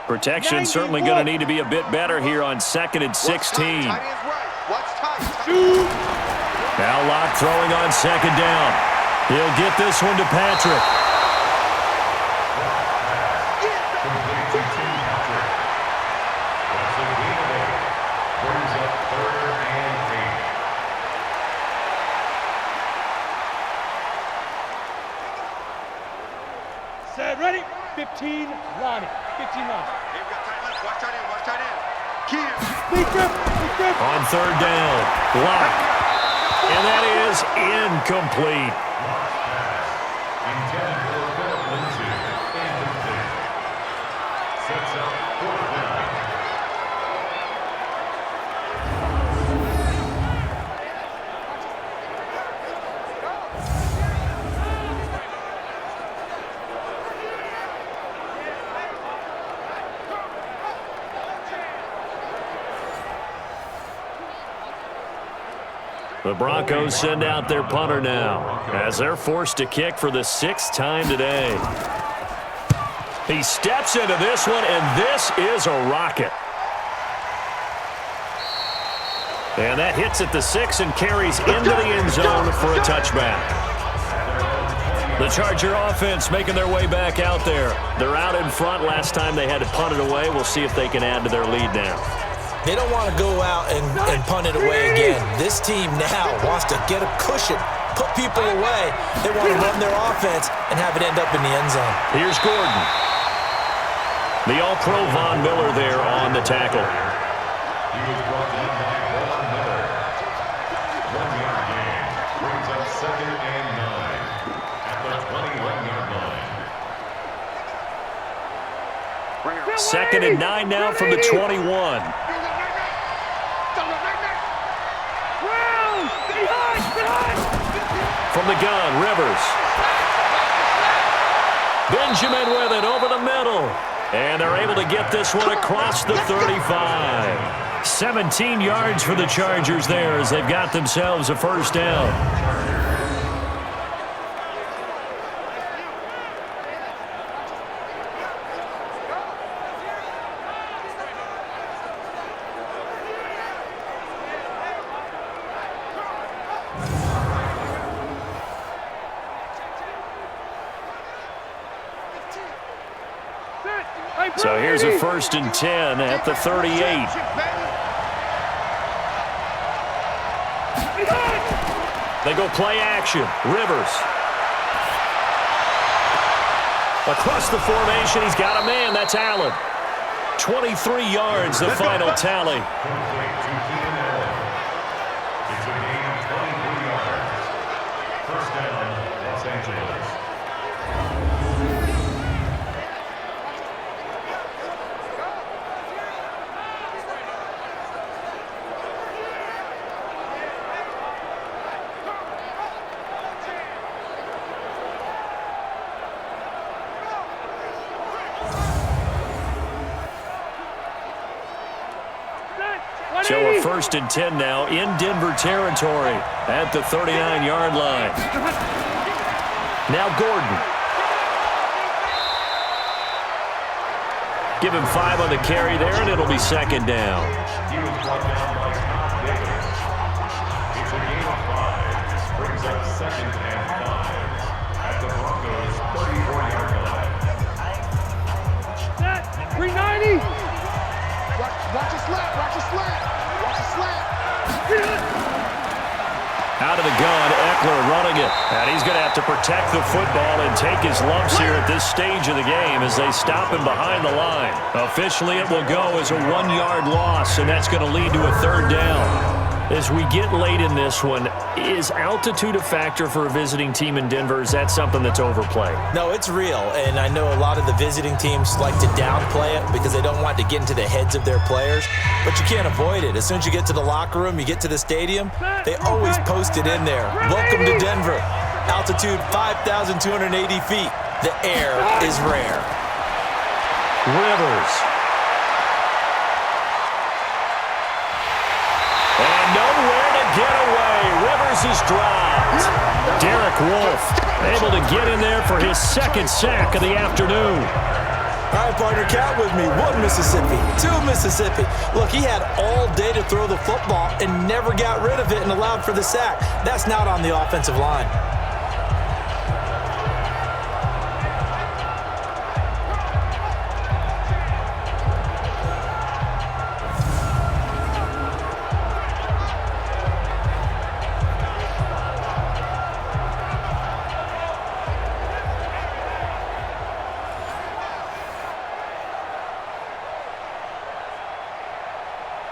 Speaker 3: Protection certainly going to need to be a bit better here on 2nd and 16. Now Locke throwing on 2nd down. He'll get this one to Patrick.
Speaker 6: Brings up 3rd and 8.
Speaker 5: Set, ready? 15, line it. 15 line.
Speaker 7: Watch tight end. Watch tight end. Keep.
Speaker 5: Big grip.
Speaker 3: On 3rd down, Locke. And that is incomplete.
Speaker 6: Intended for Philip Lindsay. Incomplete. Sets up 4th down.
Speaker 3: The Broncos send out their punter now as they're forced to kick for the 6th time today. He steps into this one, and this is a rocket. And that hits at the 6 and carries into the end zone for a touchback. The Charger offense making their way back out there. They're out in front. Last time they had to punt it away. We'll see if they can add to their lead now.
Speaker 4: They don't want to go out and punt it away again. This team now wants to get a cushion, put people away. They want to run their offense and have it end up in the end zone.
Speaker 3: Here's Gordon. The All-Pro Von Miller there on the tackle.
Speaker 6: He was brought down by Von Miller. 1-yard gain brings up 2nd and 9 at the 21-yard line.
Speaker 3: 2nd and 9 now from the 21. From the gun, Rivers. Benjamin with it over the middle. And they're able to get this one across the 35. 17 yards for the Chargers there as they've got themselves a first down. So here's a 1st and 10 at the 38. They go play action. Rivers. Across the formation, he's got a man. That's Allen. 23 yards, the final tally.
Speaker 6: It's a gain of 23 yards. First down, Los Angeles.
Speaker 3: So a 1st and 10 now in Denver territory at the 39-yard line. Now Gordon. Give him 5 on the carry there, and it'll be 2nd down.
Speaker 6: He was brought down by Scott Davis. It's a gain of 5. Brings up 2nd and 5 at the Broncos' 34-yard line.
Speaker 5: 390.
Speaker 7: Watch a slap, watch a slap, watch a slap.
Speaker 3: Out of the gun, Eckler running it. And he's going to have to protect the football and take his lumps here at this stage of the game as they stop him behind the line. Officially, it will go as a 1-yard loss, and that's going to lead to a 3rd down. As we get late in this one, is altitude a factor for a visiting team in Denver? Is that something that's overplayed?
Speaker 4: No, it's real, and I know a lot of the visiting teams like to downplay it because they don't want to get into the heads of their players, but you can't avoid it. As soon as you get to the locker room, you get to the stadium, they always post it in there. Welcome to Denver. Altitude 5,280 feet. The air is rare.
Speaker 3: Rivers. And nowhere to get away. Rivers is dropped. Derek Wolfe able to get in there for his 2nd sack of the afternoon.
Speaker 4: All right, partner, count with me. 1 Mississippi, 2 Mississippi. Look, he had all day to throw the football and never got rid of it and allowed for the sack. That's not on the offensive line.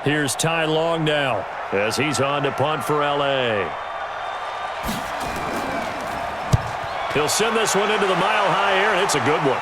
Speaker 3: Here's Ty Long now as he's on to punt for L.A. He'll send this one into the mile-high air, and it's a good one.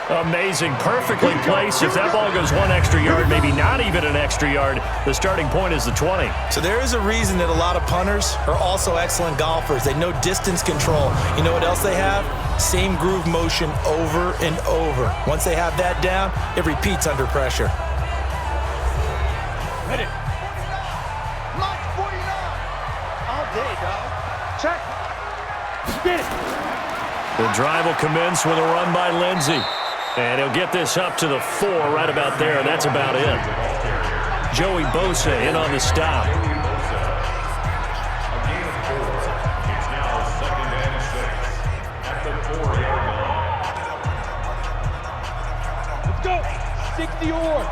Speaker 3: Amazing. Perfectly placed. If that ball goes 1 extra yard, maybe not even an extra yard, the starting point is the 20.
Speaker 4: So there is a reason that a lot of punters are also excellent golfers. They know distance control. You know what else they have? Same groove motion over and over. Once they have that down, it repeats under pressure.
Speaker 5: Ready. Mark 49. All day, dog. Check. Get it.
Speaker 3: The drive will commence with a run by Lindsey. And he'll get this up to the 4 right about there. That's about it. Joey Bosa in on the stop.
Speaker 6: A gain of 4. It's now 2nd and 6 at the 4-yard line.
Speaker 5: Let's go. 60 or.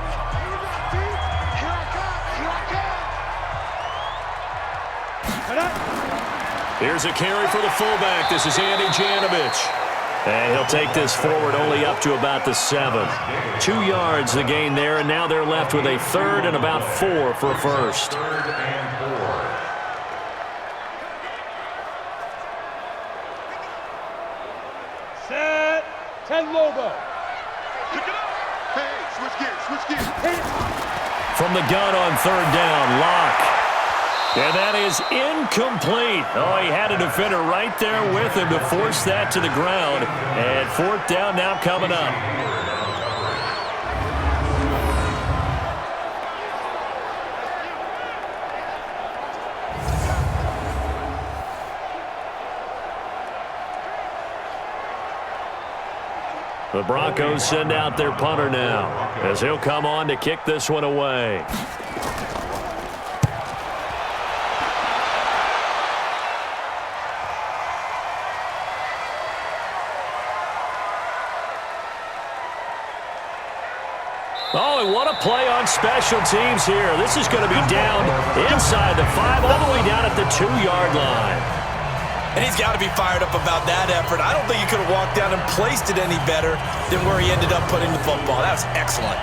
Speaker 3: Here's a carry for the fullback. This is Andy Janovich. And he'll take this forward only up to about the 7. 2 yards the gain there, and now they're left with a 3rd and about 4 for a first.
Speaker 6: 3rd and 4.
Speaker 5: Set. 10 Lobo.
Speaker 7: Pick it up. Hey, switch gears.
Speaker 3: From the gun on 3rd down, Locke. And that is incomplete. Oh, he had a defender right there with him to force that to the ground. And 4th down now coming up. The Broncos send out their punter now as he'll come on to kick this one away. Oh, and what a play on special teams here. This is going to be down inside the 5, all the way down at the 2-yard line.
Speaker 4: And he's got to be fired up about that effort. I don't think he could have walked down and placed it any better than where he ended up putting the football. That was excellent.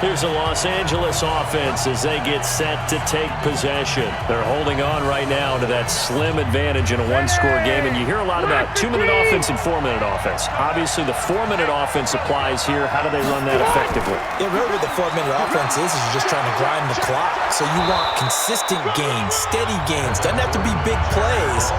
Speaker 3: Here's the Los Angeles offense as they get set to take possession. They're holding on right now to that slim advantage in a 1-score game, and you hear a lot about 2-minute offense and 4-minute offense. Obviously, the 4-minute offense applies here. How do they run that effectively?
Speaker 4: Yeah, really what the 4-minute offense is you're just trying to grind the clock. So you want consistent gains, steady gains. Doesn't have to be big plays,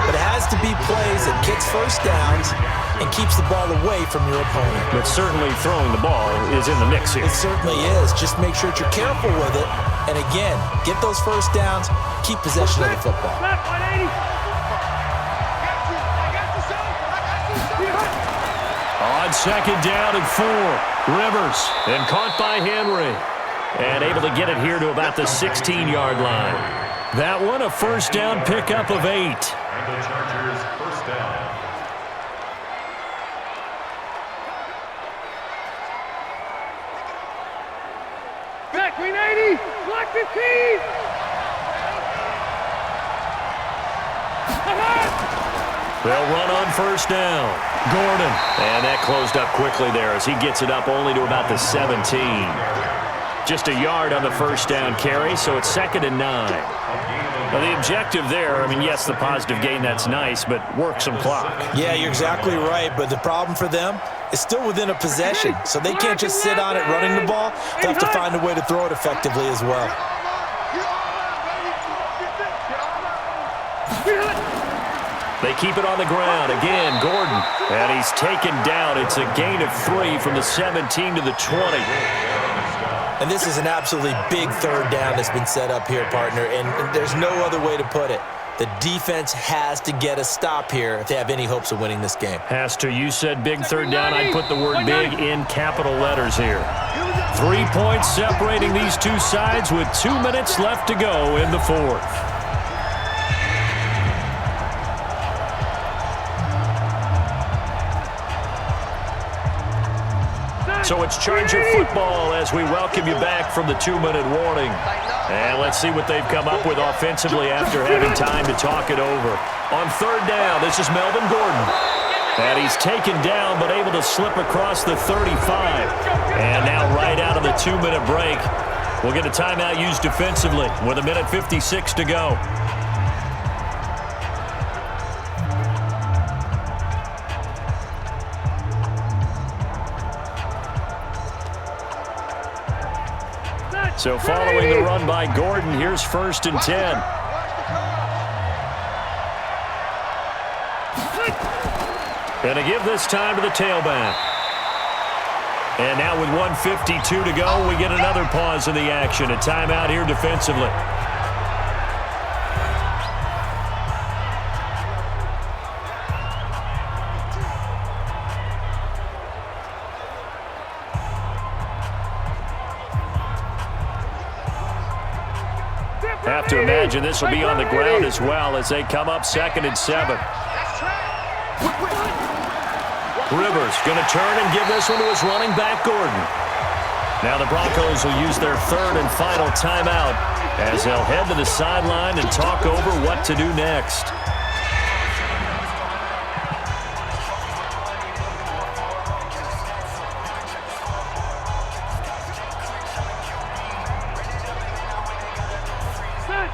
Speaker 4: but it has to be plays that gets first downs and keeps the ball away from your opponent.
Speaker 3: But certainly throwing the ball is in the mix here.
Speaker 4: It certainly is. Just make sure that you're careful with it. And again, get those first downs, keep possession of the football.
Speaker 5: Snap 180.
Speaker 3: On 2nd down and 4, Rivers, and caught by Henry. And able to get it here to about the 16-yard line. That one a first down pickup of 8.
Speaker 6: And the Chargers first down.
Speaker 5: Back 380. Block 15.
Speaker 3: They'll run on first down. Gordon. And that closed up quickly there as he gets it up only to about the 17. Just a yard on the first down carry, so it's 2nd and 9. Well, the objective there, I mean, yes, the positive gain, that's nice, but work some clock.
Speaker 4: Yeah, you're exactly right, but the problem for them is still within a possession, so they can't just sit on it running the ball. They'll have to find a way to throw it effectively as well.
Speaker 3: They keep it on the ground. Again, Gordon. And he's taken down. It's a gain of 3 from the 17 to the 20.
Speaker 4: And this is an absolutely big 3rd down that's been set up here, partner, and there's no other way to put it. The defense has to get a stop here if they have any hopes of winning this game.
Speaker 3: Has to. You said big 3rd down. I'd put the word big in capital letters here. 3 points separating these two sides with 2 minutes left to go in the 4th. So it's Charger football as we welcome you back from the 2-minute warning. And let's see what they've come up with offensively after having time to talk it over. On 3rd down, this is Melvin Gordon. And he's taken down but able to slip across the 35. And now right out of the 2-minute break, we'll get a timeout used defensively with 1:56 to go. So following the run by Gordon, here's 1st and 10. Going to give this time to the tailback. And now with 1:52 to go, we get another pause in the action. A timeout here defensively. Have to imagine this will be on the ground as well as they come up 2nd and 7. Rivers going to turn and give this one to his running back, Gordon. Now the Broncos will use their 3rd and final timeout as they'll head to the sideline and talk over what to do next.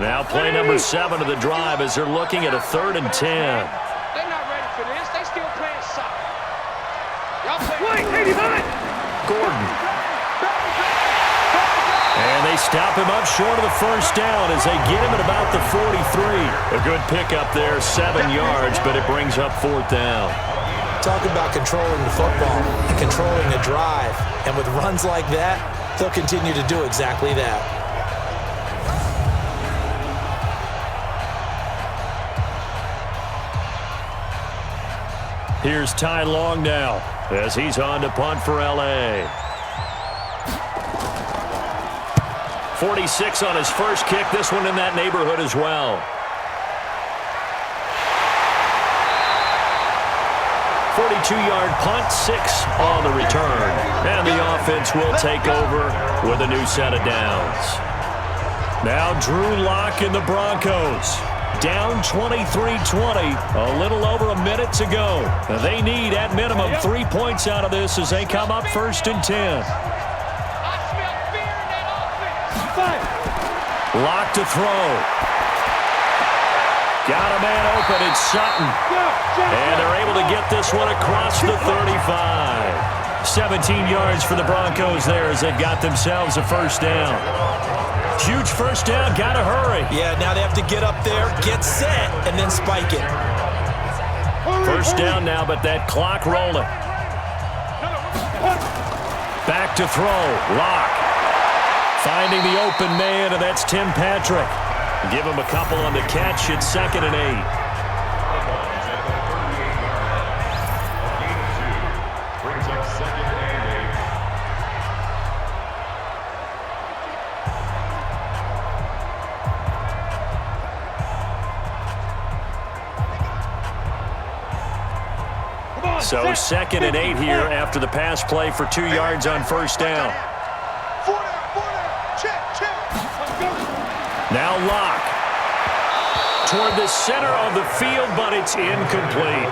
Speaker 3: Now play number 7 of the drive as they're looking at a 3rd and 10.
Speaker 5: They're not ready for this. They still playing soccer. Y'all play.
Speaker 3: Gordon. And they stop him up short of the 1st down as they get him at about the 43. A good pickup there, 7 yards, but it brings up 4th down.
Speaker 4: Talk about controlling the football and controlling the drive. And with runs like that, they'll continue to do exactly that.
Speaker 3: Here's Ty Long now as he's on to punt for L.A. 46 on his first kick. This one in that neighborhood as well. 42-yard punt, 6 on the return. And the offense will take over with a new set of downs. Now Drew Lock and the Broncos. Down 23-20, a little over a minute to go. They need, at minimum, 3 points out of this as they come up 1st and 10. Lock to throw. Got a man open, it's Sutton. And they're able to get this one across the 35. 17 yards for the Broncos there as they've got themselves a 1st down. Huge 1st down, gotta hurry.
Speaker 4: Yeah, now they have to get up there, get set, and then spike it.
Speaker 3: 1st down now, but that clock rolling. Back to throw, Lock. Finding the open man, and that's Tim Patrick. Give him a couple on the catch. It's 2nd and 8.
Speaker 6: Brings up 2nd and 8.
Speaker 3: So 2nd and 8 here after the pass play for 2 yards on 1st down. Now Lock toward the center of the field, but it's incomplete.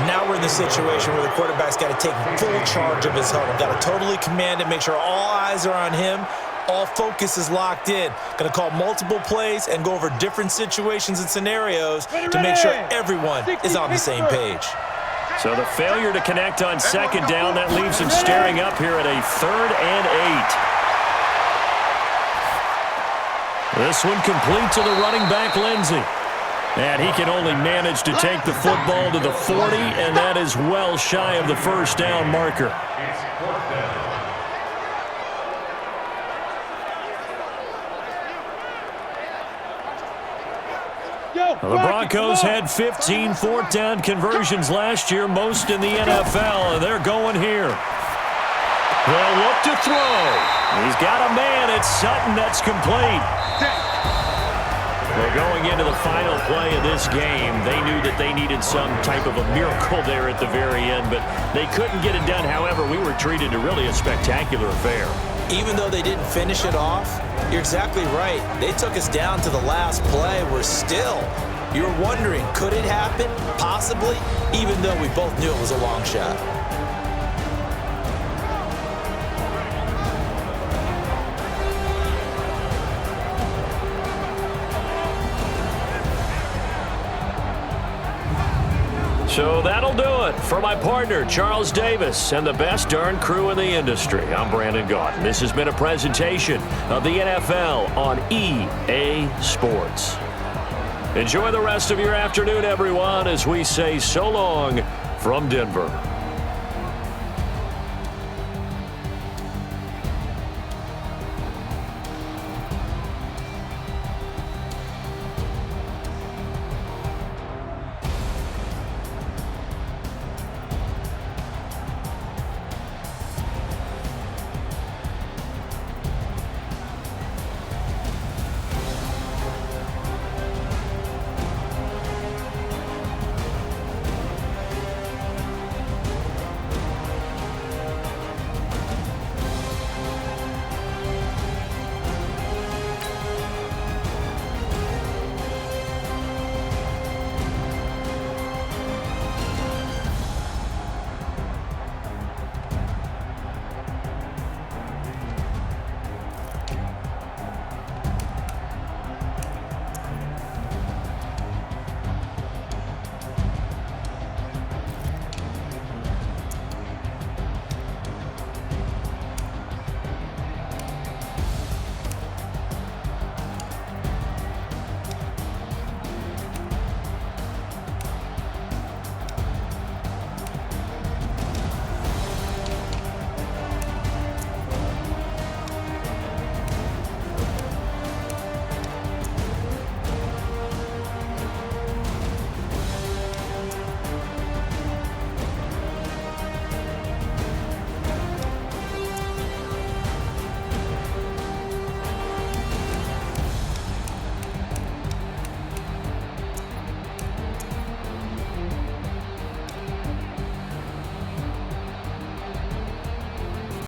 Speaker 4: Now we're in the situation where the quarterback's got to take full charge of his huddle. Got to totally command it, make sure all eyes are on him. All focus is locked in. Going to call multiple plays and go over different situations and scenarios to make sure everyone is on the same page.
Speaker 3: So the failure to connect on 2nd down, that leaves him staring up here at a 3rd and 8. This one complete to the running back, Lindsey. And he can only manage to take the football to the 40, and that is well shy of the 1st down marker.
Speaker 6: It's 4th down.
Speaker 3: The Broncos had 15 4th down conversions last year, most in the NFL, and they're going here. They'll look to throw. He's got a man. It's Sutton. That's complete. Well, going into the final play of this game, they knew that they needed some type of a miracle there at the very end, but they couldn't get it done. However, we were treated to really a spectacular affair.
Speaker 4: Even though they didn't finish it off, you're exactly right. They took us down to the last play. We're still, you're wondering, could it happen? Possibly, even though we both knew it was a long shot.
Speaker 3: So that'll do it for my partner, Charles Davis, and the best darn crew in the industry. I'm Brandon Gaudin. This has been a presentation of the NFL on EA Sports. Enjoy the rest of your afternoon, everyone, as we say so long from Denver.